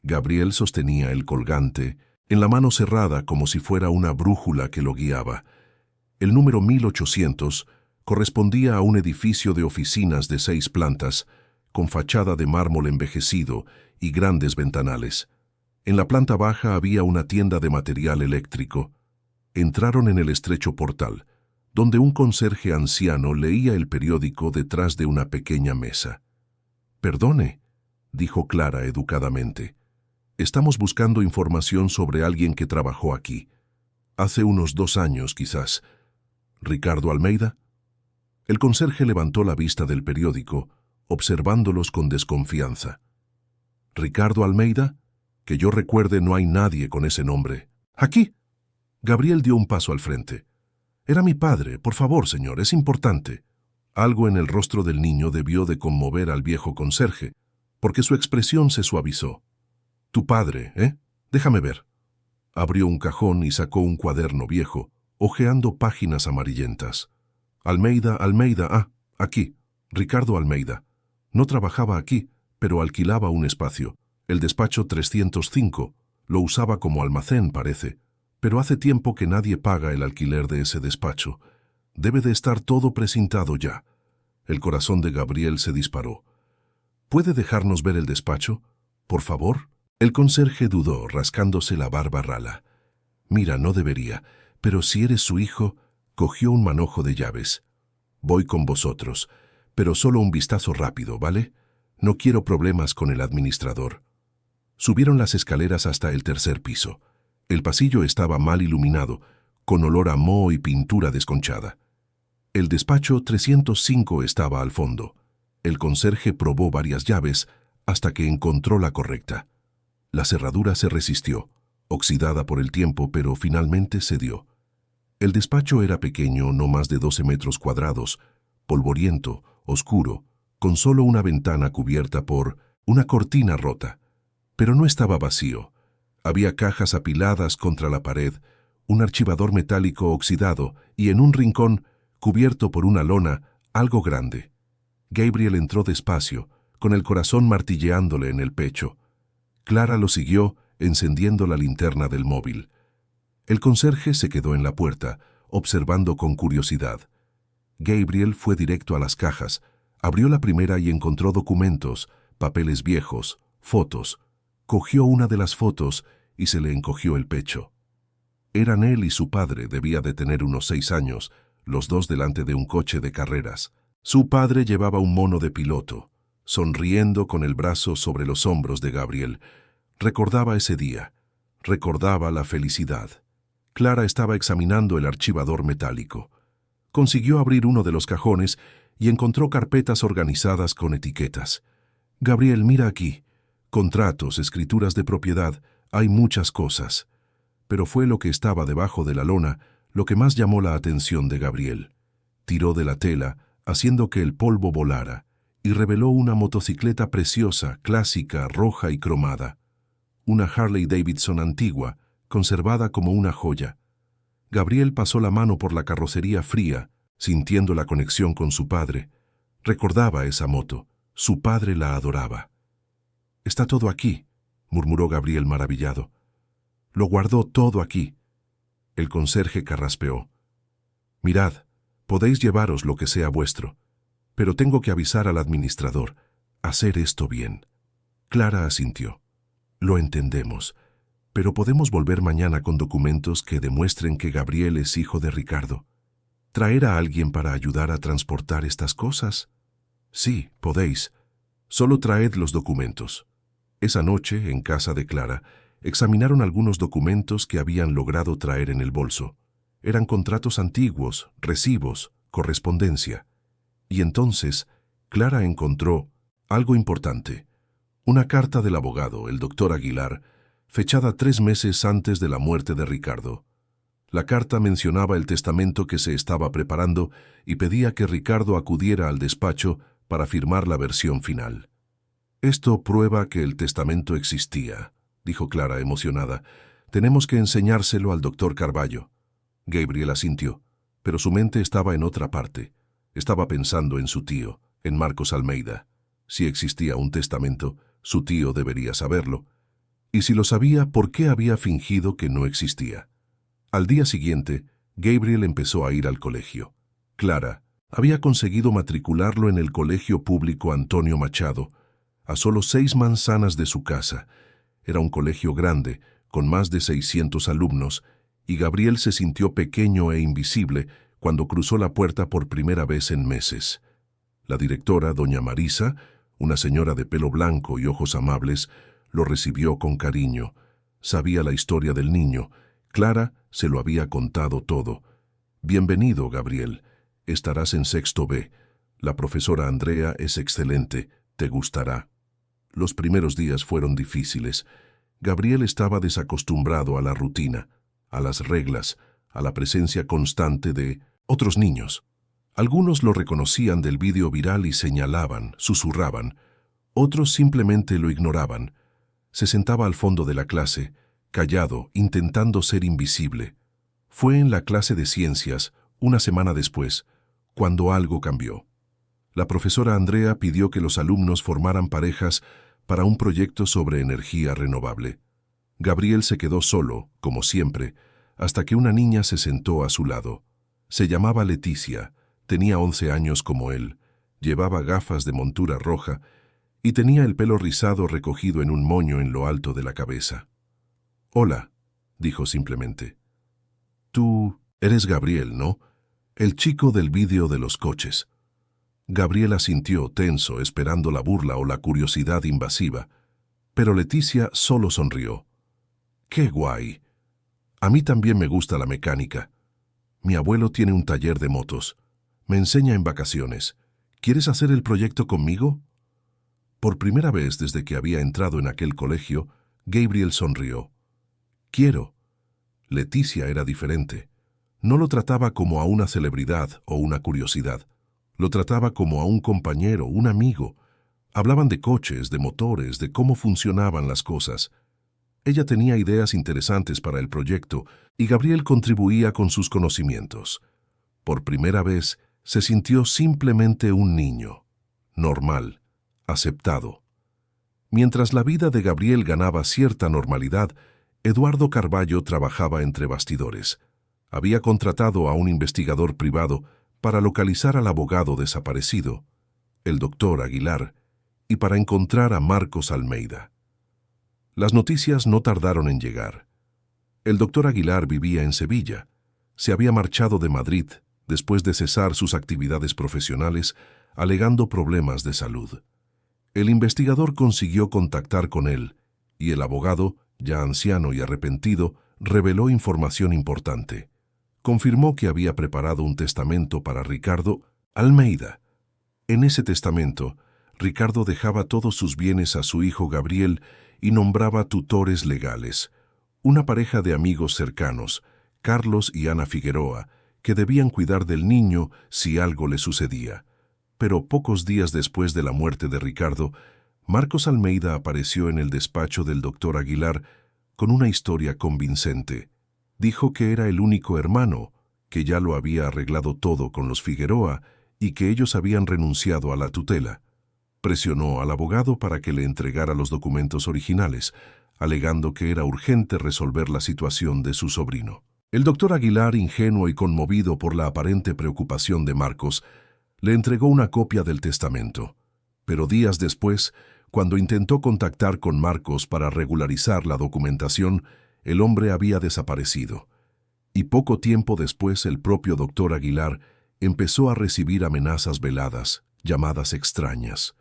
Gabriel sostenía el colgante en la mano cerrada como si fuera una brújula que lo guiaba. El número 1800 correspondía a un edificio de oficinas de 6 plantas, con fachada de mármol envejecido y grandes ventanales. En la planta baja había una tienda de material eléctrico. Entraron en el estrecho portal, donde un conserje anciano leía el periódico detrás de una pequeña mesa. «Perdone», dijo Clara educadamente. «Estamos buscando información sobre alguien que trabajó aquí. Hace unos 2 años, quizás. ¿Ricardo Almeida?» El conserje levantó la vista del periódico, observándolos con desconfianza. «¿Ricardo Almeida? Que yo recuerde, no hay nadie con ese nombre», Aquí. Gabriel dio un paso al frente. Era mi padre, por favor, señor, es importante. Algo en el rostro del niño debió de conmover al viejo conserje, porque su expresión se suavizó. Tu padre, ¿eh? Déjame ver. Abrió un cajón y sacó un cuaderno viejo, hojeando páginas amarillentas. Almeida, aquí. Ricardo Almeida. No trabajaba aquí, pero alquilaba un espacio. El despacho 305. Lo usaba como almacén, parece. Pero hace tiempo que nadie paga el alquiler de ese despacho. Debe de estar todo precintado ya. El corazón de Gabriel se disparó. ¿Puede dejarnos ver el despacho? Por favor. El conserje dudó, rascándose la barba rala. Mira, no debería, pero si eres su hijo, cogió un manojo de llaves. Voy con vosotros, pero solo un vistazo rápido, ¿vale? No quiero problemas con el administrador. Subieron las escaleras hasta el tercer piso. El pasillo estaba mal iluminado, con olor a moho y pintura desconchada. El despacho 305 estaba al fondo. El conserje probó varias llaves hasta que encontró la correcta. La cerradura se resistió, oxidada por el tiempo, pero finalmente cedió. El despacho era pequeño, no más de 12 metros cuadrados, polvoriento, oscuro, con solo una ventana cubierta por una cortina rota. Pero no estaba vacío. Había cajas apiladas contra la pared, un archivador metálico oxidado y en un rincón, cubierto por una lona, algo grande. Gabriel entró despacio, con el corazón martilleándole en el pecho. Clara lo siguió, encendiendo la linterna del móvil. El conserje se quedó en la puerta, observando con curiosidad. Gabriel fue directo a las cajas, abrió la primera y encontró documentos, papeles viejos, fotos. Cogió una de las fotos y se le encogió el pecho. Eran él y su padre, debía de tener unos 6 años, los dos delante de un coche de carreras. Su padre llevaba un mono de piloto, sonriendo con el brazo sobre los hombros de Gabriel. Recordaba ese día, recordaba la felicidad. Clara estaba examinando el archivador metálico. Consiguió abrir uno de los cajones y encontró carpetas organizadas con etiquetas. Gabriel, mira aquí. Contratos, escrituras de propiedad, hay muchas cosas. Pero fue lo que estaba debajo de la lona lo que más llamó la atención de Gabriel. Tiró de la tela, haciendo que el polvo volara, y reveló una motocicleta preciosa, clásica, roja y cromada. Una Harley Davidson antigua, conservada como una joya. Gabriel pasó la mano por la carrocería fría, sintiendo la conexión con su padre. Recordaba esa moto. Su padre la adoraba. «Está todo aquí», murmuró Gabriel maravillado. «Lo guardó todo aquí». El conserje carraspeó. «Mirad, podéis llevaros lo que sea vuestro, pero tengo que avisar al administrador. Hacer esto bien». Clara asintió. «Lo entendemos, pero podemos volver mañana con documentos que demuestren que Gabriel es hijo de Ricardo. ¿Traer a alguien para ayudar a transportar estas cosas?» «Sí, podéis. Solo traed los documentos». Esa noche, en casa de Clara, examinaron algunos documentos que habían logrado traer en el bolso. Eran contratos antiguos, recibos, correspondencia. Y entonces, Clara encontró algo importante. Una carta del abogado, el doctor Aguilar, fechada 3 meses antes de la muerte de Ricardo. La carta mencionaba el testamento que se estaba preparando y pedía que Ricardo acudiera al despacho para firmar la versión final. «Esto prueba que el testamento existía», dijo Clara emocionada. «Tenemos que enseñárselo al doctor Carballo». Gabriel asintió, pero su mente estaba en otra parte. Estaba pensando en su tío, en Marcos Almeida. Si existía un testamento, su tío debería saberlo. Y si lo sabía, ¿por qué había fingido que no existía? Al día siguiente, Gabriel empezó a ir al colegio. Clara había conseguido matricularlo en el colegio público Antonio Machado, a solo 6 manzanas de su casa. Era un colegio grande, con más de 600 alumnos, y Gabriel se sintió pequeño e invisible cuando cruzó la puerta por primera vez en meses. La directora, doña Marisa, una señora de pelo blanco y ojos amables, lo recibió con cariño. Sabía la historia del niño. Clara se lo había contado todo. «Bienvenido, Gabriel. Estarás en 6º B. La profesora Andrea es excelente. Te gustará». Los primeros días fueron difíciles. Gabriel estaba desacostumbrado a la rutina. a las reglas, a la presencia constante de otros niños. Algunos lo reconocían del vídeo viral y señalaban, susurraban. Otros simplemente lo ignoraban. Se sentaba al fondo de la clase, callado, intentando ser invisible. Fue en la clase de ciencias, una semana después, cuando algo cambió. La profesora Andrea pidió que los alumnos formaran parejas para un proyecto sobre energía renovable. Gabriel se quedó solo, como siempre, hasta que una niña se sentó a su lado. Se llamaba Leticia, tenía 11 años como él, llevaba gafas de montura roja y tenía el pelo rizado recogido en un moño en lo alto de la cabeza. «Hola», dijo simplemente. «Tú eres Gabriel, ¿no? El chico del vídeo de los coches». Gabriel asintió, tenso, esperando la burla o la curiosidad invasiva, pero Leticia solo sonrió. «¡Qué guay! A mí también me gusta la mecánica. Mi abuelo tiene un taller de motos. Me enseña en vacaciones. ¿Quieres hacer el proyecto conmigo?» Por primera vez desde que había entrado en aquel colegio, Gabriel sonrió. «Quiero». Leticia era diferente. No lo trataba como a una celebridad o una curiosidad. Lo trataba como a un compañero, un amigo. Hablaban de coches, de motores, de cómo funcionaban las cosas. Ella tenía ideas interesantes para el proyecto y Gabriel contribuía con sus conocimientos. Por primera vez se sintió simplemente un niño, normal, aceptado. Mientras la vida de Gabriel ganaba cierta normalidad, Eduardo Carballo trabajaba entre bastidores. Había contratado a un investigador privado para localizar al abogado desaparecido, el doctor Aguilar, y para encontrar a Marcos Almeida. Las noticias no tardaron en llegar. El doctor Aguilar vivía en Sevilla. Se había marchado de Madrid después de cesar sus actividades profesionales, alegando problemas de salud. El investigador consiguió contactar con él, y el abogado, ya anciano y arrepentido, reveló información importante. Confirmó que había preparado un testamento para Ricardo Almeida. En ese testamento, Ricardo dejaba todos sus bienes a su hijo Gabriel y nombraba tutores legales, una pareja de amigos cercanos, Carlos y Ana Figueroa, que debían cuidar del niño si algo le sucedía. Pero pocos días después de la muerte de Ricardo, Marcos Almeida apareció en el despacho del doctor Aguilar con una historia convincente. Dijo que era el único hermano, que ya lo había arreglado todo con los Figueroa y que ellos habían renunciado a la tutela. Presionó al abogado para que le entregara los documentos originales, alegando que era urgente resolver la situación de su sobrino. El doctor Aguilar, ingenuo y conmovido por la aparente preocupación de Marcos, le entregó una copia del testamento. Pero días después, cuando intentó contactar con Marcos para regularizar la documentación, el hombre había desaparecido. Y poco tiempo después el propio doctor Aguilar empezó a recibir amenazas veladas, llamadas extrañas.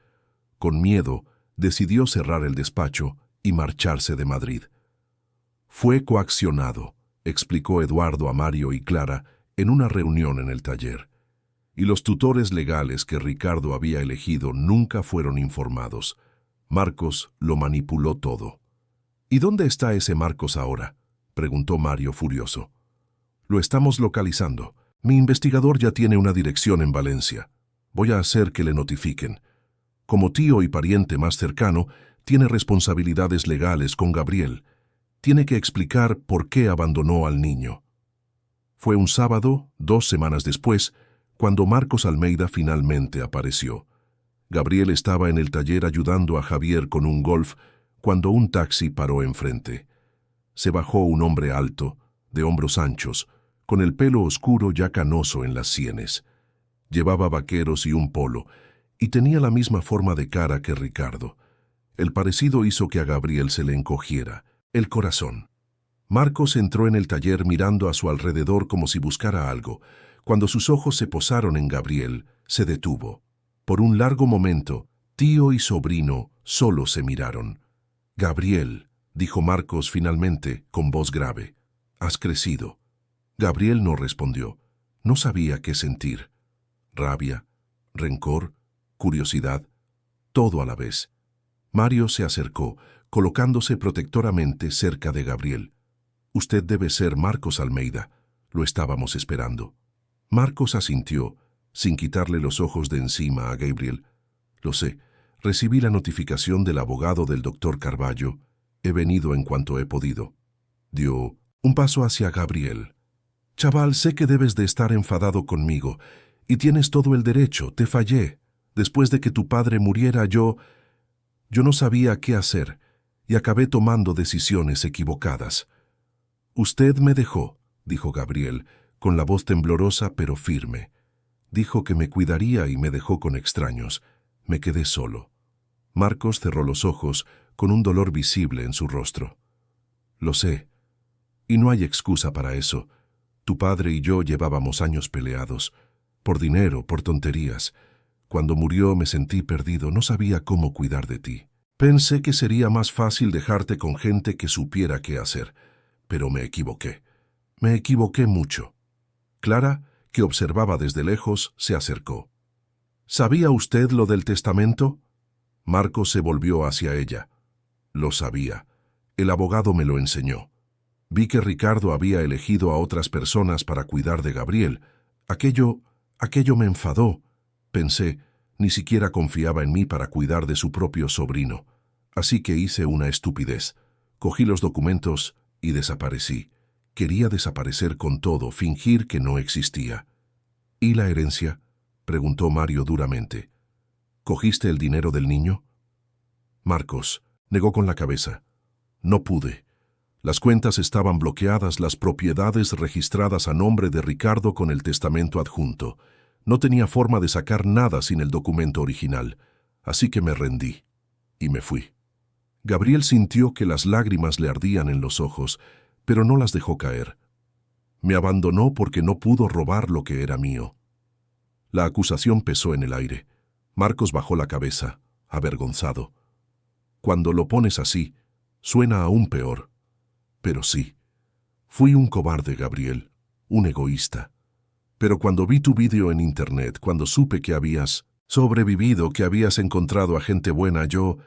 Con miedo, decidió cerrar el despacho y marcharse de Madrid. Fue coaccionado, explicó Eduardo a Mario y Clara en una reunión en el taller. Y los tutores legales que Ricardo había elegido nunca fueron informados. Marcos lo manipuló todo. «¿Y dónde está ese Marcos ahora?», preguntó Mario furioso. «Lo estamos localizando. Mi investigador ya tiene una dirección en Valencia. Voy a hacer que le notifiquen. Como tío y pariente más cercano, tiene responsabilidades legales con Gabriel. Tiene que explicar por qué abandonó al niño». Fue un sábado, 2 semanas después, cuando Marcos Almeida finalmente apareció. Gabriel estaba en el taller ayudando a Javier con un Golf cuando un taxi paró enfrente. Se bajó un hombre alto, de hombros anchos, con el pelo oscuro ya canoso en las sienes. Llevaba vaqueros y un polo, y tenía la misma forma de cara que Ricardo. El parecido hizo que a Gabriel se le encogiera el corazón. Marcos entró en el taller mirando a su alrededor como si buscara algo. Cuando sus ojos se posaron en Gabriel, se detuvo. Por un largo momento, tío y sobrino solo se miraron. «Gabriel», dijo Marcos finalmente, con voz grave, «has crecido». Gabriel no respondió. No sabía qué sentir. Rabia, rencor, curiosidad, todo a la vez. Mario se acercó, colocándose protectoramente cerca de Gabriel. Usted debe ser Marcos Almeida. Lo estábamos esperando. Marcos asintió, sin quitarle los ojos de encima a Gabriel. Lo sé. Recibí la notificación del abogado del doctor Carballo. He venido en cuanto he podido. Dio un paso hacia Gabriel. Chaval, sé que debes de estar enfadado conmigo, y tienes todo el derecho, te fallé. Después de que tu padre muriera, yo no sabía qué hacer, y acabé tomando decisiones equivocadas. Usted me dejó, dijo Gabriel, con la voz temblorosa pero firme. Dijo que me cuidaría y me dejó con extraños. Me quedé solo. Marcos cerró los ojos, con un dolor visible en su rostro. Lo sé, y no hay excusa para eso. Tu padre y yo llevábamos años peleados, por dinero, por tonterías. Cuando murió me sentí perdido, no sabía cómo cuidar de ti. Pensé que sería más fácil dejarte con gente que supiera qué hacer, pero me equivoqué. Me equivoqué mucho. Clara, que observaba desde lejos, se acercó. ¿Sabía usted lo del testamento? Marcos se volvió hacia ella. Lo sabía. El abogado me lo enseñó. Vi que Ricardo había elegido a otras personas para cuidar de Gabriel. Aquello me enfadó. Pensé, ni siquiera confiaba en mí para cuidar de su propio sobrino. Así que hice una estupidez. Cogí los documentos y desaparecí. Quería desaparecer con todo, fingir que no existía. ¿Y la herencia?, preguntó Mario duramente. ¿Cogiste el dinero del niño? Marcos negó con la cabeza. No pude. Las cuentas estaban bloqueadas, las propiedades registradas a nombre de Ricardo con el testamento adjunto. No tenía forma de sacar nada sin el documento original, así que me rendí y me fui. Gabriel sintió que las lágrimas le ardían en los ojos, pero no las dejó caer. Me abandonó porque no pudo robar lo que era mío. La acusación pesó en el aire. Marcos bajó la cabeza, avergonzado. Cuando lo pones así, suena aún peor. Pero sí, fui un cobarde, Gabriel, un egoísta. Pero cuando vi tu vídeo en internet, cuando supe que habías sobrevivido, que habías encontrado a gente buena, yo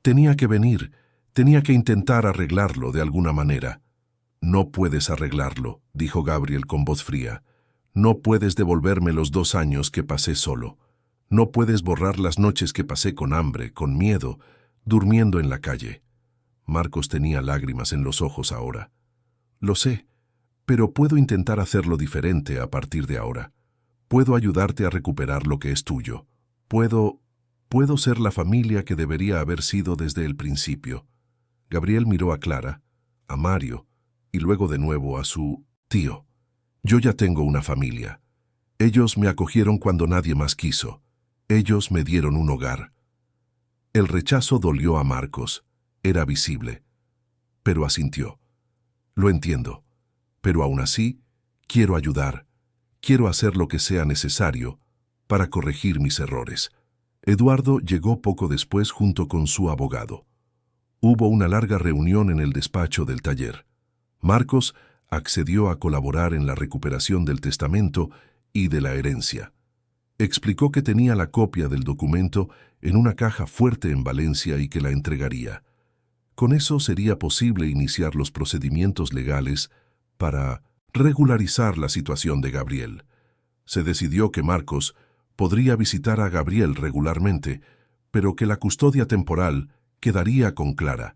tenía que venir, tenía que intentar arreglarlo de alguna manera. No puedes arreglarlo, dijo Gabriel con voz fría. No puedes devolverme los 2 años que pasé solo. No puedes borrar las noches que pasé con hambre, con miedo, durmiendo en la calle. Marcos tenía lágrimas en los ojos ahora. Lo sé, pero puedo intentar hacerlo diferente a partir de ahora. Puedo ayudarte a recuperar lo que es tuyo. Puedo ser la familia que debería haber sido desde el principio. Gabriel miró a Clara, a Mario, y luego de nuevo a su tío. Yo ya tengo una familia. Ellos me acogieron cuando nadie más quiso. Ellos me dieron un hogar. El rechazo dolió a Marcos. Era visible. Pero asintió. Lo entiendo. Pero aún así, quiero ayudar. Quiero hacer lo que sea necesario para corregir mis errores. Eduardo llegó poco después junto con su abogado. Hubo una larga reunión en el despacho del taller. Marcos accedió a colaborar en la recuperación del testamento y de la herencia. Explicó que tenía la copia del documento en una caja fuerte en Valencia y que la entregaría. Con eso sería posible iniciar los procedimientos legales para regularizar la situación de Gabriel. Se decidió que Marcos podría visitar a Gabriel regularmente, pero que la custodia temporal quedaría con Clara,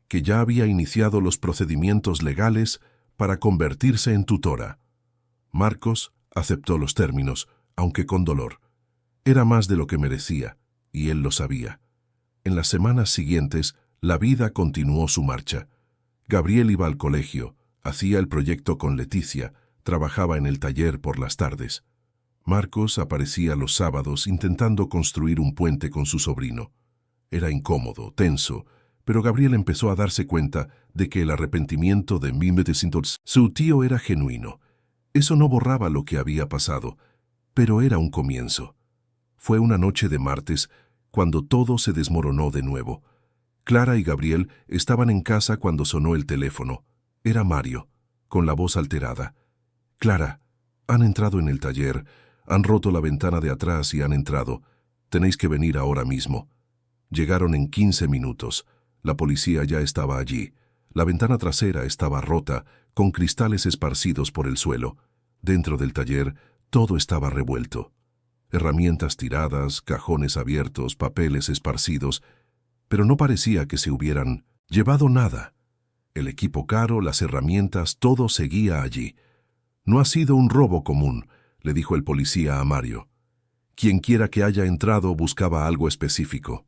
que ya había iniciado los procedimientos legales para convertirse en tutora. Marcos aceptó los términos, aunque con dolor. Era más de lo que merecía, y él lo sabía. En las semanas siguientes, la vida continuó su marcha. Gabriel iba al colegio, hacía el proyecto con Leticia, trabajaba en el taller por las tardes. Marcos aparecía los sábados intentando construir un puente con su sobrino. Era incómodo, tenso, pero Gabriel empezó a darse cuenta de que el arrepentimiento de 1900, su tío, era genuino. Eso no borraba lo que había pasado, pero era un comienzo. Fue una noche de martes cuando todo se desmoronó de nuevo. Clara y Gabriel estaban en casa cuando sonó el teléfono. Era Mario, con la voz alterada. «Clara, han entrado en el taller, han roto la ventana de atrás y han entrado. Tenéis que venir ahora mismo». Llegaron en 15 minutos. La policía ya estaba allí. La ventana trasera estaba rota, con cristales esparcidos por el suelo. Dentro del taller todo estaba revuelto. Herramientas tiradas, cajones abiertos, papeles esparcidos, pero no parecía que se hubieran llevado nada. El equipo caro, las herramientas, todo seguía allí. «No ha sido un robo común», le dijo el policía a Mario. «Quienquiera que haya entrado buscaba algo específico».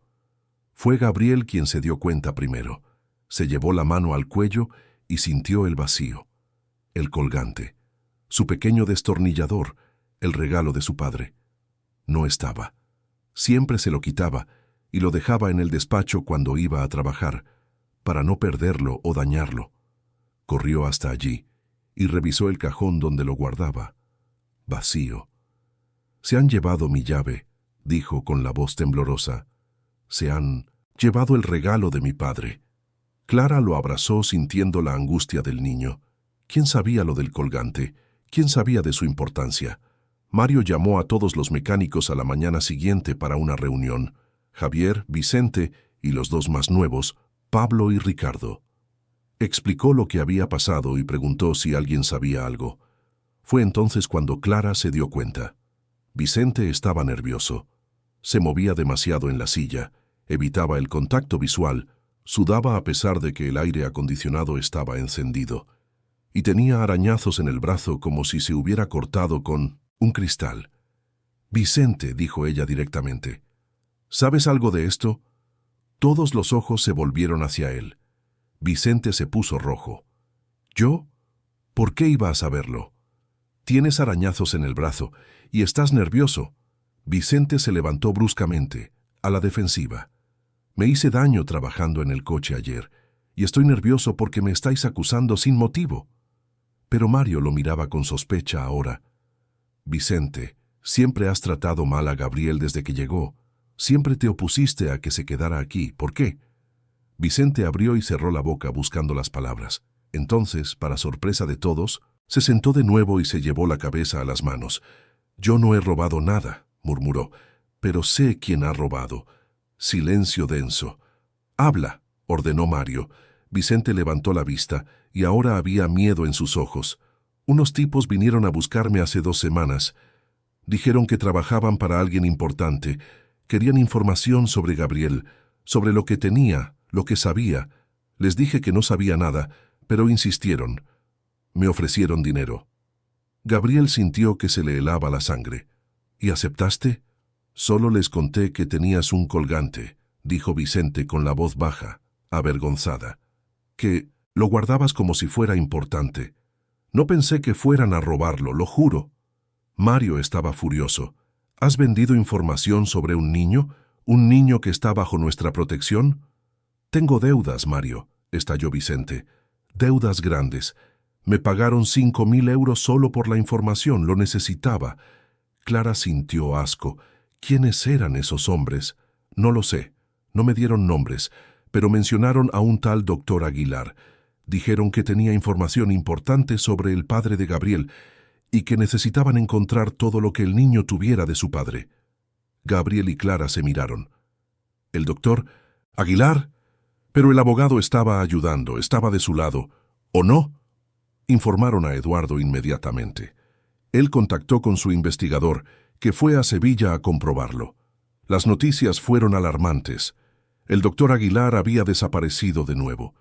Fue Gabriel quien se dio cuenta primero. Se llevó la mano al cuello y sintió el vacío. El colgante, su pequeño destornillador, el regalo de su padre. No estaba. Siempre se lo quitaba y lo dejaba en el despacho cuando iba a trabajar, para no perderlo o dañarlo. Corrió hasta allí y revisó el cajón donde lo guardaba. Vacío. «Se han llevado mi llave», dijo con la voz temblorosa. «Se han llevado el regalo de mi padre». Clara lo abrazó sintiendo la angustia del niño. ¿Quién sabía lo del colgante? ¿Quién sabía de su importancia? Mario llamó a todos los mecánicos a la mañana siguiente para una reunión. Javier, Vicente y los dos más nuevos, Pablo y Ricardo. Explicó lo que había pasado y preguntó si alguien sabía algo. Fue entonces cuando Clara se dio cuenta. Vicente estaba nervioso. Se movía demasiado en la silla, evitaba el contacto visual, sudaba a pesar de que el aire acondicionado estaba encendido, y tenía arañazos en el brazo como si se hubiera cortado con un cristal. «Vicente», dijo ella directamente, «¿sabes algo de esto?» Todos los ojos se volvieron hacia él. Vicente se puso rojo. «¿Yo? ¿Por qué iba a saberlo?» «Tienes arañazos en el brazo y estás nervioso». Vicente se levantó bruscamente, a la defensiva. «Me hice daño trabajando en el coche ayer y estoy nervioso porque me estáis acusando sin motivo». Pero Mario lo miraba con sospecha ahora. «Vicente, siempre has tratado mal a Gabriel desde que llegó. Siempre te opusiste a que se quedara aquí. ¿Por qué?» Vicente abrió y cerró la boca buscando las palabras. Entonces, para sorpresa de todos, se sentó de nuevo y se llevó la cabeza a las manos. «Yo no he robado nada», murmuró, «pero sé quién ha robado». Silencio denso. «Habla», ordenó Mario. Vicente levantó la vista y ahora había miedo en sus ojos. «Unos tipos vinieron a buscarme hace 2 semanas. Dijeron que trabajaban para alguien importante. Querían información sobre Gabriel, sobre lo que tenía, lo que sabía. Les dije que no sabía nada, pero insistieron. Me ofrecieron dinero». Gabriel sintió que se le helaba la sangre. «¿Y aceptaste?» «Solo les conté que tenías un colgante», dijo Vicente con la voz baja, avergonzada. «Que lo guardabas como si fuera importante. No pensé que fueran a robarlo, lo juro». Mario estaba furioso. «¿Has vendido información sobre un niño? ¿Un niño que está bajo nuestra protección?» «Tengo deudas, Mario», estalló Vicente. «Deudas grandes. Me pagaron 5.000 euros solo por la información, lo necesitaba». Clara sintió asco. ¿Quiénes eran esos hombres? No lo sé. No me dieron nombres, pero mencionaron a un tal doctor Aguilar. Dijeron que tenía información importante sobre el padre de Gabriel y que necesitaban encontrar todo lo que el niño tuviera de su padre. Gabriel y Clara se miraron. ¿El doctor Aguilar? Pero el abogado estaba ayudando, estaba de su lado. ¿O no? Informaron a Eduardo inmediatamente. Él contactó con su investigador, que fue a Sevilla a comprobarlo. Las noticias fueron alarmantes. El doctor Aguilar había desaparecido de nuevo.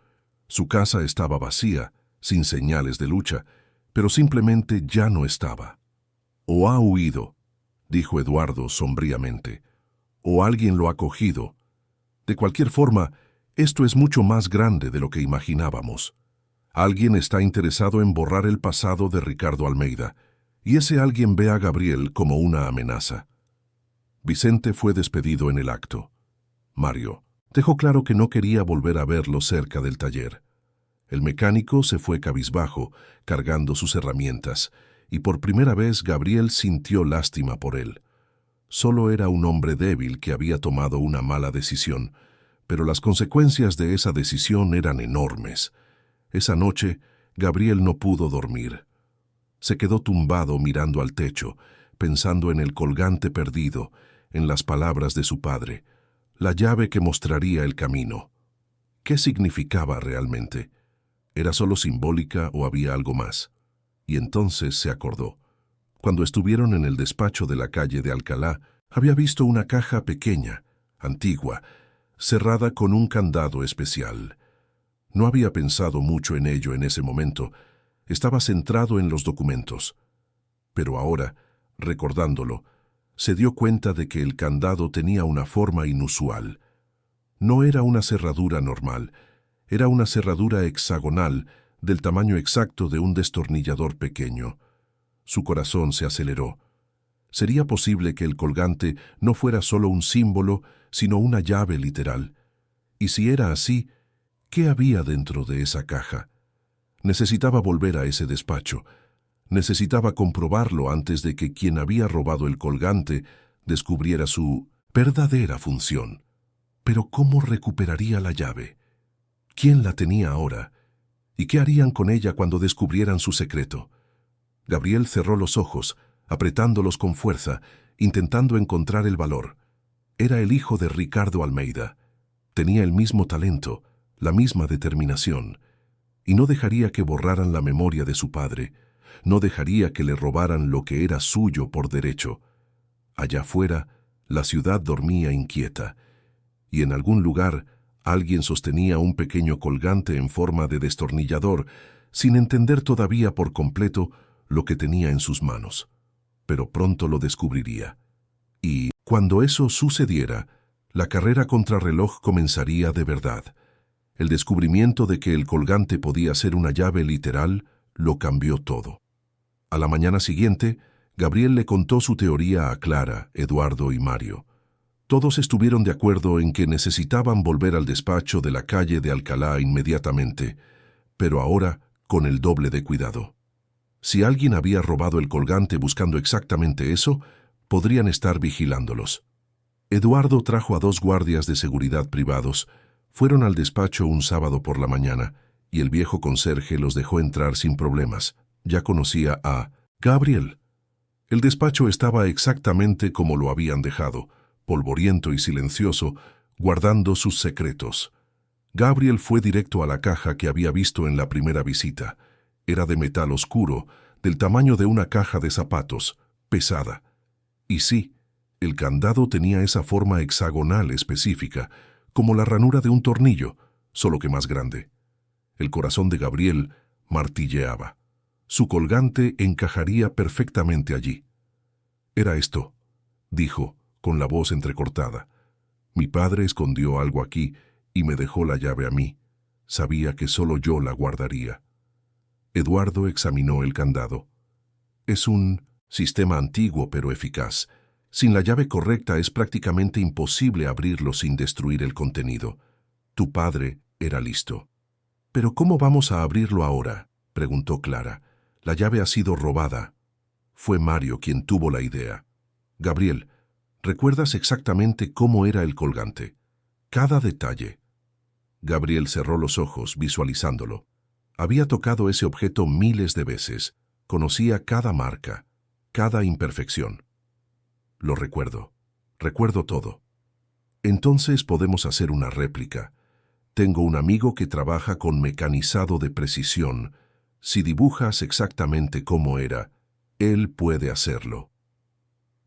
Su casa estaba vacía, sin señales de lucha, pero simplemente ya no estaba. «O ha huido», dijo Eduardo sombríamente. «O alguien lo ha cogido. De cualquier forma, esto es mucho más grande de lo que imaginábamos. Alguien está interesado en borrar el pasado de Ricardo Almeida, y ese alguien ve a Gabriel como una amenaza». Vicente fue despedido en el acto. Mario dejó claro que no quería volver a verlo cerca del taller. El mecánico se fue cabizbajo, cargando sus herramientas, y por primera vez Gabriel sintió lástima por él. Solo era un hombre débil que había tomado una mala decisión, pero las consecuencias de esa decisión eran enormes. Esa noche, Gabriel no pudo dormir. Se quedó tumbado mirando al techo, pensando en el colgante perdido, en las palabras de su padre, la llave que mostraría el camino. ¿Qué significaba realmente? ¿Era solo simbólica o había algo más? Y entonces se acordó. Cuando estuvieron en el despacho de la calle de Alcalá, había visto una caja pequeña, antigua, cerrada con un candado especial. No había pensado mucho en ello en ese momento. Estaba centrado en los documentos. Pero ahora, recordándolo, se dio cuenta de que el candado tenía una forma inusual. No era una cerradura normal, era una cerradura hexagonal del tamaño exacto de un destornillador pequeño. Su corazón se aceleró. ¿Sería posible que el colgante no fuera solo un símbolo, sino una llave literal? Y si era así, ¿qué había dentro de esa caja? Necesitaba volver a ese despacho. Necesitaba comprobarlo antes de que quien había robado el colgante descubriera su verdadera función. Pero ¿cómo recuperaría la llave? ¿Quién la tenía ahora? ¿Y qué harían con ella cuando descubrieran su secreto? Gabriel cerró los ojos, apretándolos con fuerza, intentando encontrar el valor. Era el hijo de Ricardo Almeida. Tenía el mismo talento, la misma determinación. Y no dejaría que borraran la memoria de su padre. No dejaría que le robaran lo que era suyo por derecho. Allá afuera, la ciudad dormía inquieta. Y en algún lugar, alguien sostenía un pequeño colgante en forma de destornillador, sin entender todavía por completo lo que tenía en sus manos. Pero pronto lo descubriría. Y, cuando eso sucediera, la carrera contrarreloj comenzaría de verdad. El descubrimiento de que el colgante podía ser una llave literal lo cambió todo. A la mañana siguiente, Gabriel le contó su teoría a Clara, Eduardo y Mario. Todos estuvieron de acuerdo en que necesitaban volver al despacho de la calle de Alcalá inmediatamente, pero ahora con el doble de cuidado. Si alguien había robado el colgante buscando exactamente eso, podrían estar vigilándolos. Eduardo trajo a 2 guardias de seguridad privados. Fueron al despacho un sábado por la mañana, y el viejo conserje los dejó entrar sin problemas. Ya conocía a Gabriel. El despacho estaba exactamente como lo habían dejado, polvoriento y silencioso, guardando sus secretos. Gabriel fue directo a la caja que había visto en la primera visita. Era de metal oscuro, del tamaño de una caja de zapatos, pesada. Y sí, el candado tenía esa forma hexagonal específica, como la ranura de un tornillo, solo que más grande. El corazón de Gabriel martilleaba. Su colgante encajaría perfectamente allí. «Era esto», dijo, con la voz entrecortada. «Mi padre escondió algo aquí y me dejó la llave a mí. Sabía que solo yo la guardaría». Eduardo examinó el candado. «Es un sistema antiguo pero eficaz. Sin la llave correcta es prácticamente imposible abrirlo sin destruir el contenido. Tu padre era listo». «¿Pero cómo vamos a abrirlo ahora?», preguntó Clara. «La llave ha sido robada». Fue Mario quien tuvo la idea. «Gabriel, ¿recuerdas exactamente cómo era el colgante? Cada detalle». Gabriel cerró los ojos, visualizándolo. Había tocado ese objeto miles de veces. Conocía cada marca, cada imperfección. «Lo recuerdo. Recuerdo todo». «Entonces podemos hacer una réplica. Tengo un amigo que trabaja con mecanizado de precisión. Si dibujas exactamente cómo era, él puede hacerlo».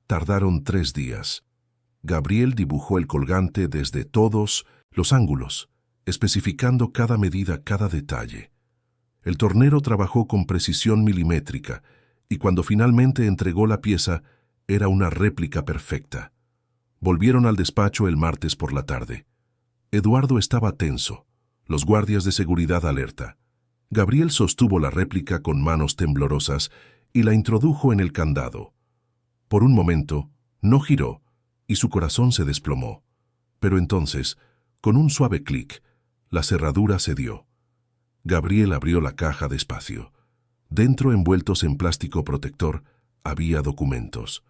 Tardaron 3 días. Gabriel dibujó el colgante desde todos los ángulos, especificando cada medida, cada detalle. El tornero trabajó con precisión milimétrica, y cuando finalmente entregó la pieza, era una réplica perfecta. Volvieron al despacho el martes por la tarde. Eduardo estaba tenso, los guardias de seguridad alerta. Gabriel sostuvo la réplica con manos temblorosas y la introdujo en el candado. Por un momento, no giró, y su corazón se desplomó. Pero entonces, con un suave clic, la cerradura cedió. Gabriel abrió la caja despacio. Dentro, envueltos en plástico protector, había documentos.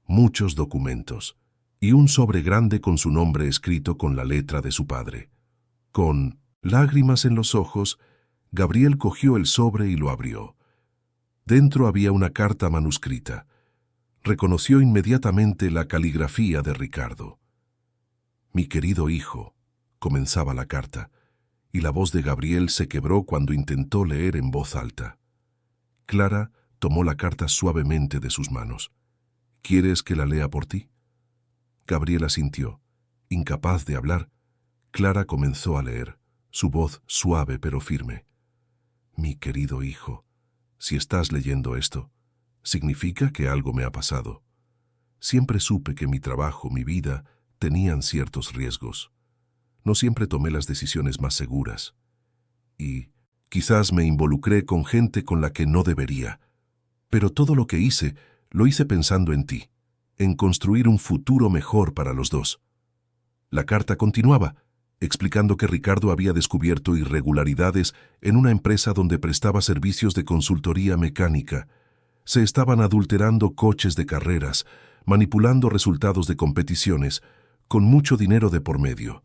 Muchos documentos. Y un sobre grande con su nombre escrito con la letra de su padre. Con lágrimas en los ojos, Gabriel cogió el sobre y lo abrió. Dentro había una carta manuscrita. Reconoció inmediatamente la caligrafía de Ricardo. «Mi querido hijo», comenzaba la carta, y la voz de Gabriel se quebró cuando intentó leer en voz alta. Clara tomó la carta suavemente de sus manos. ¿Quieres que la lea por ti? Gabriel asintió. Incapaz de hablar, Clara comenzó a leer, su voz suave pero firme. Mi querido hijo, si estás leyendo esto, significa que algo me ha pasado. Siempre supe que mi trabajo, mi vida, tenían ciertos riesgos. No siempre tomé las decisiones más seguras. Y quizás me involucré con gente con la que no debería. Pero todo lo que hice, lo hice pensando en ti, en construir un futuro mejor para los dos. La carta continuaba, explicando que Ricardo había descubierto irregularidades en una empresa donde prestaba servicios de consultoría mecánica. Se estaban adulterando coches de carreras, manipulando resultados de competiciones, con mucho dinero de por medio.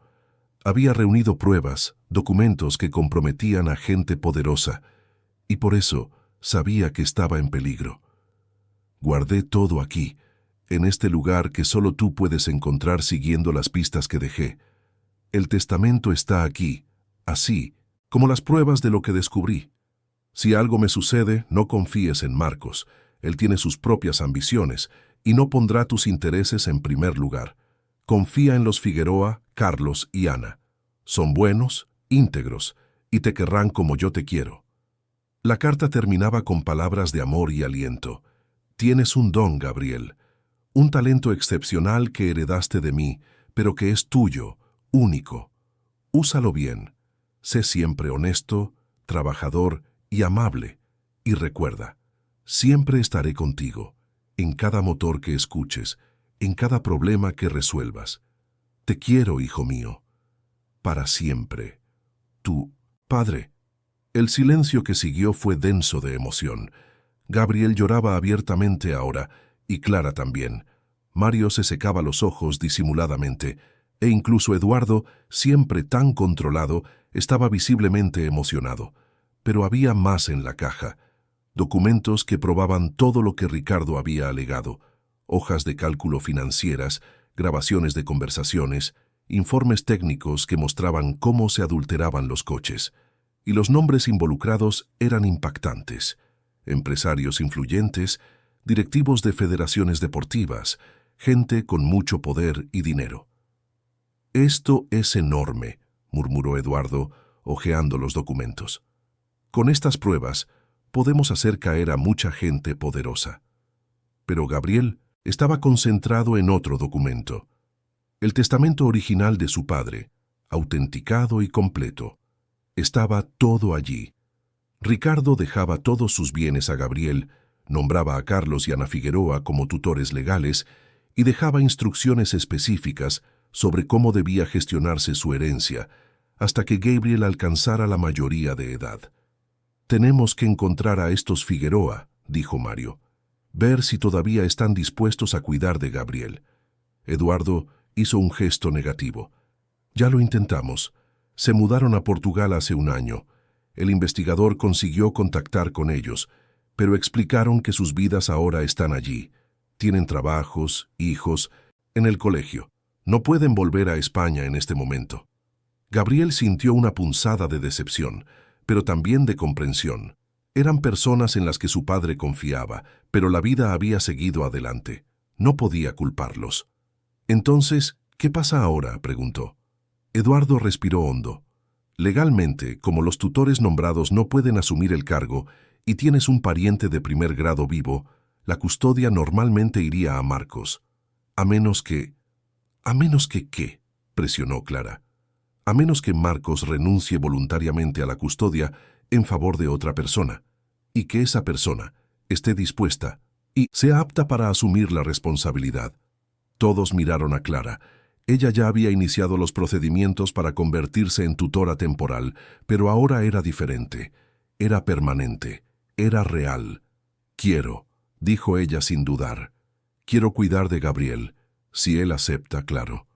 Había reunido pruebas, documentos que comprometían a gente poderosa, y por eso sabía que estaba en peligro. Guardé todo aquí, en este lugar que solo tú puedes encontrar siguiendo las pistas que dejé. El testamento está aquí, así como las pruebas de lo que descubrí. Si algo me sucede, no confíes en Marcos. Él tiene sus propias ambiciones y no pondrá tus intereses en primer lugar. Confía en los Figueroa, Carlos y Ana. Son buenos, íntegros, y te querrán como yo te quiero. La carta terminaba con palabras de amor y aliento. Tienes un don, Gabriel. Un talento excepcional que heredaste de mí, pero que es tuyo, único. Úsalo bien. Sé siempre honesto, trabajador y amable. Y recuerda, siempre estaré contigo, en cada motor que escuches, en cada problema que resuelvas. Te quiero, hijo mío. Para siempre. Tu padre. El silencio que siguió fue denso de emoción. Gabriel lloraba abiertamente ahora, y Clara también. Mario se secaba los ojos disimuladamente, e incluso Eduardo, siempre tan controlado, estaba visiblemente emocionado. Pero había más en la caja. Documentos que probaban todo lo que Ricardo había alegado. Hojas de cálculo financieras, grabaciones de conversaciones, informes técnicos que mostraban cómo se adulteraban los coches. Y los nombres involucrados eran impactantes. Empresarios influyentes, directivos de federaciones deportivas, gente con mucho poder y dinero. «Esto es enorme», murmuró Eduardo, hojeando los documentos. «Con estas pruebas podemos hacer caer a mucha gente poderosa». Pero Gabriel estaba concentrado en otro documento. El testamento original de su padre, autenticado y completo. Estaba todo allí. Ricardo dejaba todos sus bienes a Gabriel, nombraba a Carlos y Ana Figueroa como tutores legales y dejaba instrucciones específicas sobre cómo debía gestionarse su herencia hasta que Gabriel alcanzara la mayoría de edad. «Tenemos que encontrar a estos Figueroa», dijo Mario. «Ver si todavía están dispuestos a cuidar de Gabriel». Eduardo hizo un gesto negativo. «Ya lo intentamos. Se mudaron a Portugal hace un año. El investigador consiguió contactar con ellos, pero explicaron que sus vidas ahora están allí. Tienen trabajos, hijos, en el colegio. No pueden volver a España en este momento». Gabriel sintió una punzada de decepción, pero también de comprensión. Eran personas en las que su padre confiaba, pero la vida había seguido adelante. No podía culparlos. «Entonces, ¿qué pasa ahora?», preguntó. Eduardo respiró hondo. «Legalmente, como los tutores nombrados no pueden asumir el cargo y tienes un pariente de primer grado vivo, la custodia normalmente iría a Marcos. A menos que... ¿A menos que qué?», presionó Clara. «A menos que Marcos renuncie voluntariamente a la custodia en favor de otra persona, y que esa persona esté dispuesta y sea apta para asumir la responsabilidad». Todos miraron a Clara. Ella ya había iniciado los procedimientos para convertirse en tutora temporal, pero ahora era diferente. Era permanente. Era real. «Quiero», dijo ella sin dudar. «Quiero cuidar de Gabriel, si él acepta, claro».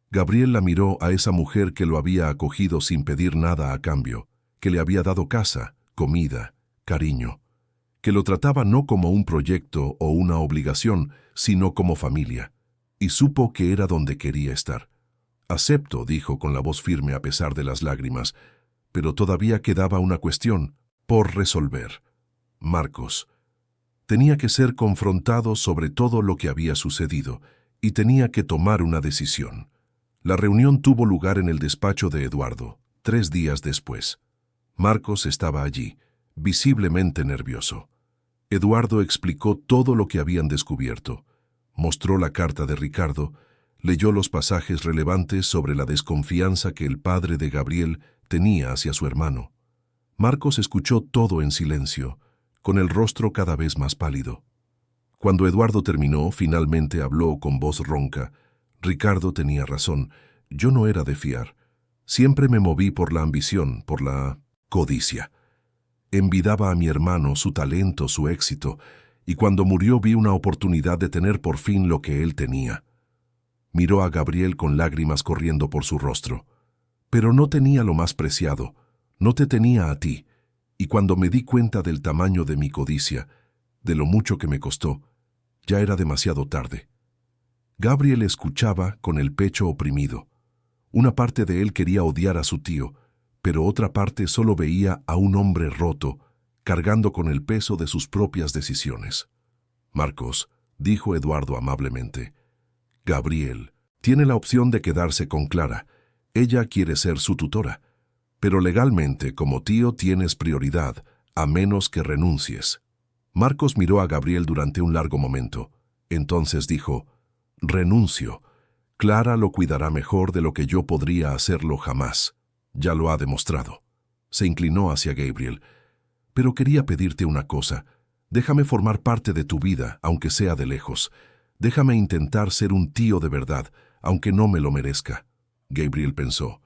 Gabriel la miró a esa mujer que lo había acogido sin pedir nada a cambio, que le había dado casa, comida, cariño, que lo trataba no como un proyecto o una obligación, sino como familia, y supo que era donde quería estar. «Acepto», dijo con la voz firme a pesar de las lágrimas, pero todavía quedaba una cuestión por resolver. Marcos. Tenía que ser confrontado sobre todo lo que había sucedido y tenía que tomar una decisión. La reunión tuvo lugar en el despacho de Eduardo, 3 días después. Marcos estaba allí, visiblemente nervioso. Eduardo explicó todo lo que habían descubierto. Mostró la carta de Ricardo, leyó los pasajes relevantes sobre la desconfianza que el padre de Gabriel tenía hacia su hermano. Marcos escuchó todo en silencio, con el rostro cada vez más pálido. Cuando Eduardo terminó, finalmente habló con voz ronca. Ricardo tenía razón, yo no era de fiar. Siempre me moví por la ambición, por la codicia. Envidiaba a mi hermano, su talento, su éxito, y cuando murió vi una oportunidad de tener por fin lo que él tenía. Miró a Gabriel con lágrimas corriendo por su rostro. Pero no tenía lo más preciado, no te tenía a ti, y cuando me di cuenta del tamaño de mi codicia, de lo mucho que me costó, ya era demasiado tarde. Gabriel escuchaba con el pecho oprimido. Una parte de él quería odiar a su tío, pero otra parte solo veía a un hombre roto, cargando con el peso de sus propias decisiones. Marcos, dijo Eduardo amablemente, Gabriel tiene la opción de quedarse con Clara. Ella quiere ser su tutora. Pero legalmente, como tío, tienes prioridad, a menos que renuncies. Marcos miró a Gabriel durante un largo momento. Entonces dijo, renuncio. Clara lo cuidará mejor de lo que yo podría hacerlo jamás. Ya lo ha demostrado. Se inclinó hacia Gabriel. Pero quería pedirte una cosa. Déjame formar parte de tu vida, aunque sea de lejos. Déjame intentar ser un tío de verdad, aunque no me lo merezca. Gabriel pensó.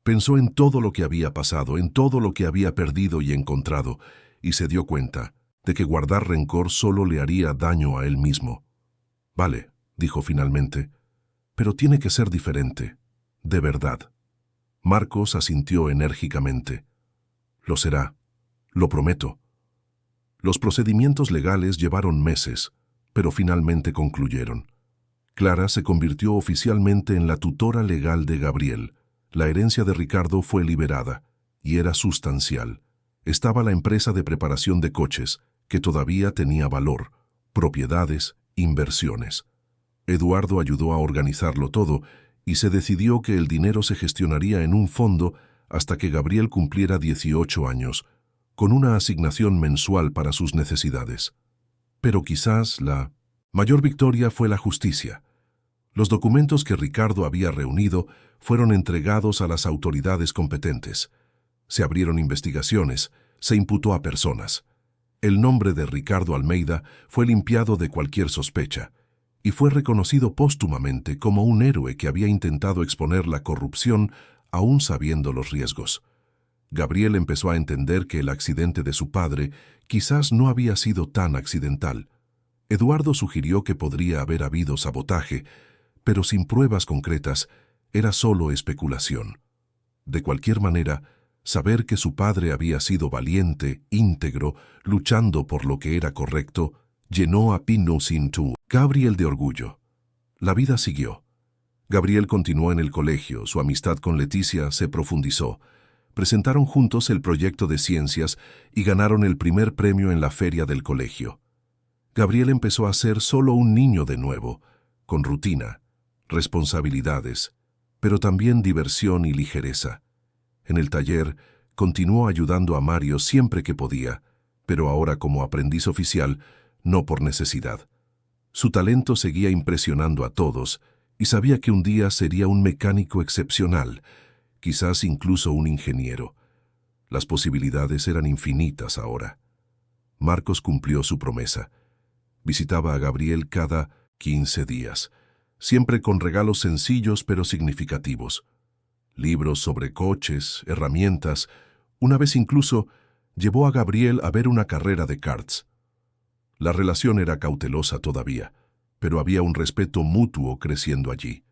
Pensó en todo lo que había pasado, en todo lo que había perdido y encontrado, y se dio cuenta de que guardar rencor solo le haría daño a él mismo. Vale, dijo finalmente, pero tiene que ser diferente, de verdad. Marcos asintió enérgicamente. Lo será, lo prometo. Los procedimientos legales llevaron meses, pero finalmente concluyeron. Clara se convirtió oficialmente en la tutora legal de Gabriel. La herencia de Ricardo fue liberada, y era sustancial. Estaba la empresa de preparación de coches, que todavía tenía valor, propiedades, inversiones. Eduardo ayudó a organizarlo todo, y se decidió que el dinero se gestionaría en un fondo hasta que Gabriel cumpliera 18 años, con una asignación mensual para sus necesidades. Pero quizás la mayor victoria fue la justicia. Los documentos que Ricardo había reunido fueron entregados a las autoridades competentes. Se abrieron investigaciones, se imputó a personas. El nombre de Ricardo Almeida fue limpiado de cualquier sospecha y fue reconocido póstumamente como un héroe que había intentado exponer la corrupción aún sabiendo los riesgos. Gabriel empezó a entender que el accidente de su padre quizás no había sido tan accidental. Eduardo sugirió que podría haber habido sabotaje, pero sin pruebas concretas, era solo especulación. De cualquier manera, saber que su padre había sido valiente, íntegro, luchando por lo que era correcto, llenó a Pinochet Gabriel de orgullo. La vida siguió. Gabriel continuó en el colegio, su amistad con Leticia se profundizó. Presentaron juntos el proyecto de ciencias y ganaron el primer premio en la feria del colegio. Gabriel empezó a ser solo un niño de nuevo, con rutina, responsabilidades, pero también diversión y ligereza. En el taller, continuó ayudando a Mario siempre que podía, pero ahora como aprendiz oficial, no por necesidad. Su talento seguía impresionando a todos y sabía que un día sería un mecánico excepcional, quizás incluso un ingeniero. Las posibilidades eran infinitas ahora. Marcos cumplió su promesa. Visitaba a Gabriel cada 15 días, siempre con regalos sencillos pero significativos. Libros sobre coches, herramientas. Una vez incluso llevó a Gabriel a ver una carrera de karts. La relación era cautelosa todavía, pero había un respeto mutuo creciendo allí.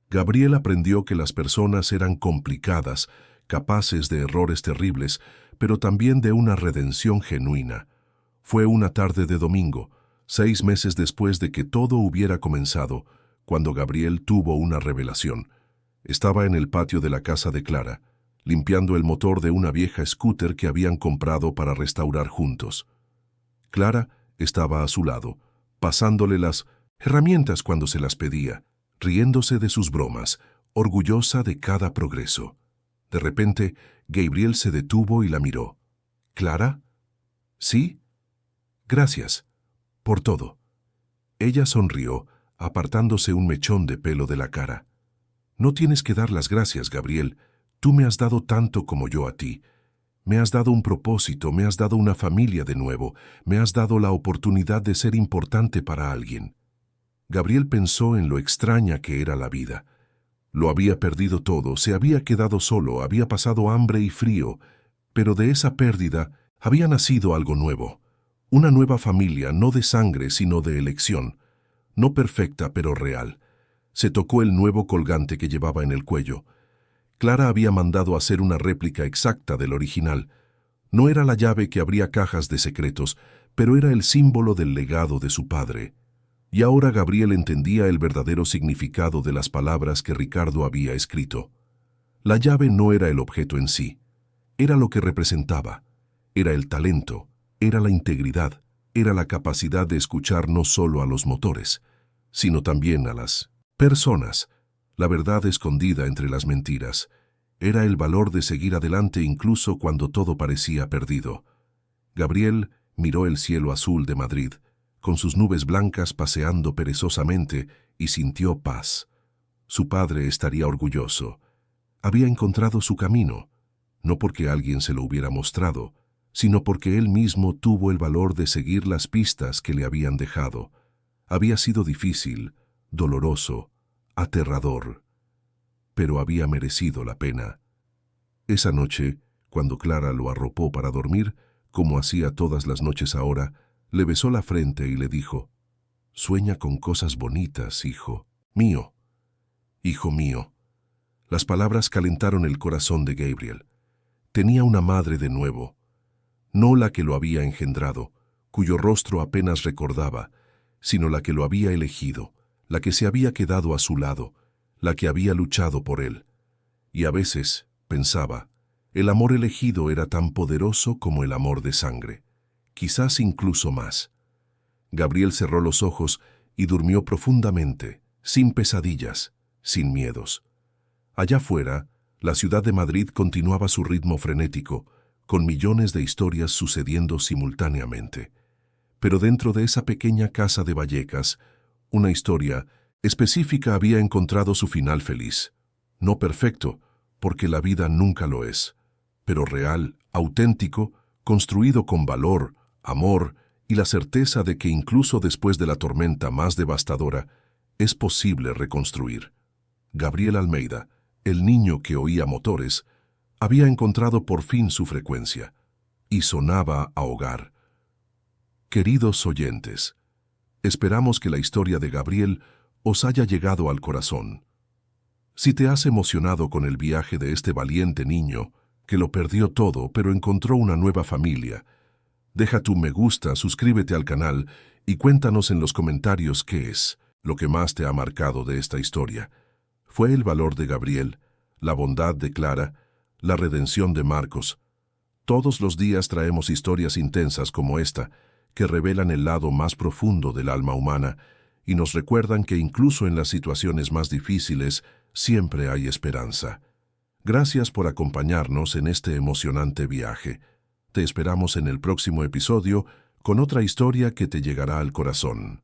Gabriel aprendió que las personas eran complicadas, capaces de errores terribles, pero también de una redención genuina. Fue una tarde de domingo, 6 meses después de que todo hubiera comenzado, cuando Gabriel tuvo una revelación. Estaba en el patio de la casa de Clara. limpiando el motor de una vieja scooter que habían comprado para restaurar juntos. Clara estaba a su lado, pasándole las herramientas cuando se las pedía, riéndose de sus bromas, orgullosa de cada progreso. De repente, Gabriel se detuvo y la miró. ¿Clara? ¿Sí? Gracias. Por todo. Ella sonrió, apartándose un mechón de pelo de la cara. No tienes que dar las gracias, Gabriel. Tú me has dado tanto como yo a ti. Me has dado un propósito, me has dado una familia de nuevo, me has dado la oportunidad de ser importante para alguien. Gabriel pensó en lo extraña que era la vida. Lo había perdido todo, se había quedado solo, había pasado hambre y frío, pero de esa pérdida había nacido algo nuevo. Una nueva familia, no de sangre, sino de elección. No perfecta, pero real. Se tocó el nuevo colgante que llevaba en el cuello. Clara había mandado hacer una réplica exacta del original. No era la llave que abría cajas de secretos, pero era el símbolo del legado de su padre. Y ahora Gabriel entendía el verdadero significado de las palabras que Ricardo había escrito. La llave no era el objeto en sí, era lo que representaba, era el talento, era la integridad, era la capacidad de escuchar no solo a los motores, sino también a las personas, la verdad escondida entre las mentiras. Era el valor de seguir adelante incluso cuando todo parecía perdido. Gabriel miró el cielo azul de Madrid, con sus nubes blancas paseando perezosamente, y sintió paz. Su padre estaría orgulloso. Había encontrado su camino, no porque alguien se lo hubiera mostrado, sino porque él mismo tuvo el valor de seguir las pistas que le habían dejado. Había sido difícil, doloroso, aterrador, pero había merecido la pena. Esa noche, cuando Clara lo arropó para dormir, como hacía todas las noches ahora, le besó la frente y le dijo: «Sueña con cosas bonitas, hijo mío». «Hijo mío». Las palabras calentaron el corazón de Gabriel. Tenía una madre de nuevo, no la que lo había engendrado, cuyo rostro apenas recordaba, sino la que lo había elegido, la que se había quedado a su lado, la que había luchado por él. Y a veces, pensaba, el amor elegido era tan poderoso como el amor de sangre, quizás incluso más. Gabriel cerró los ojos y durmió profundamente, sin pesadillas, sin miedos. Allá fuera, la ciudad de Madrid continuaba su ritmo frenético, con millones de historias sucediendo simultáneamente. Pero dentro de esa pequeña casa de Vallecas, una historia específica había encontrado su final feliz. No perfecto, porque la vida nunca lo es, pero real, auténtico, construido con valor, amor y la certeza de que incluso después de la tormenta más devastadora, es posible reconstruir. Gabriel Almeida, el niño que oía motores, había encontrado por fin su frecuencia, y sonaba a hogar. Queridos oyentes, esperamos que la historia de Gabriel os haya llegado al corazón. Si te has emocionado con el viaje de este valiente niño, que lo perdió todo pero encontró una nueva familia, deja tu me gusta, suscríbete al canal y cuéntanos en los comentarios qué es lo que más te ha marcado de esta historia. ¿Fue el valor de Gabriel, la bondad de Clara, la redención de Marcos? Todos los días traemos historias intensas como esta, que revelan el lado más profundo del alma humana y nos recuerdan que incluso en las situaciones más difíciles siempre hay esperanza. Gracias por acompañarnos en este emocionante viaje. Te esperamos en el próximo episodio con otra historia que te llegará al corazón.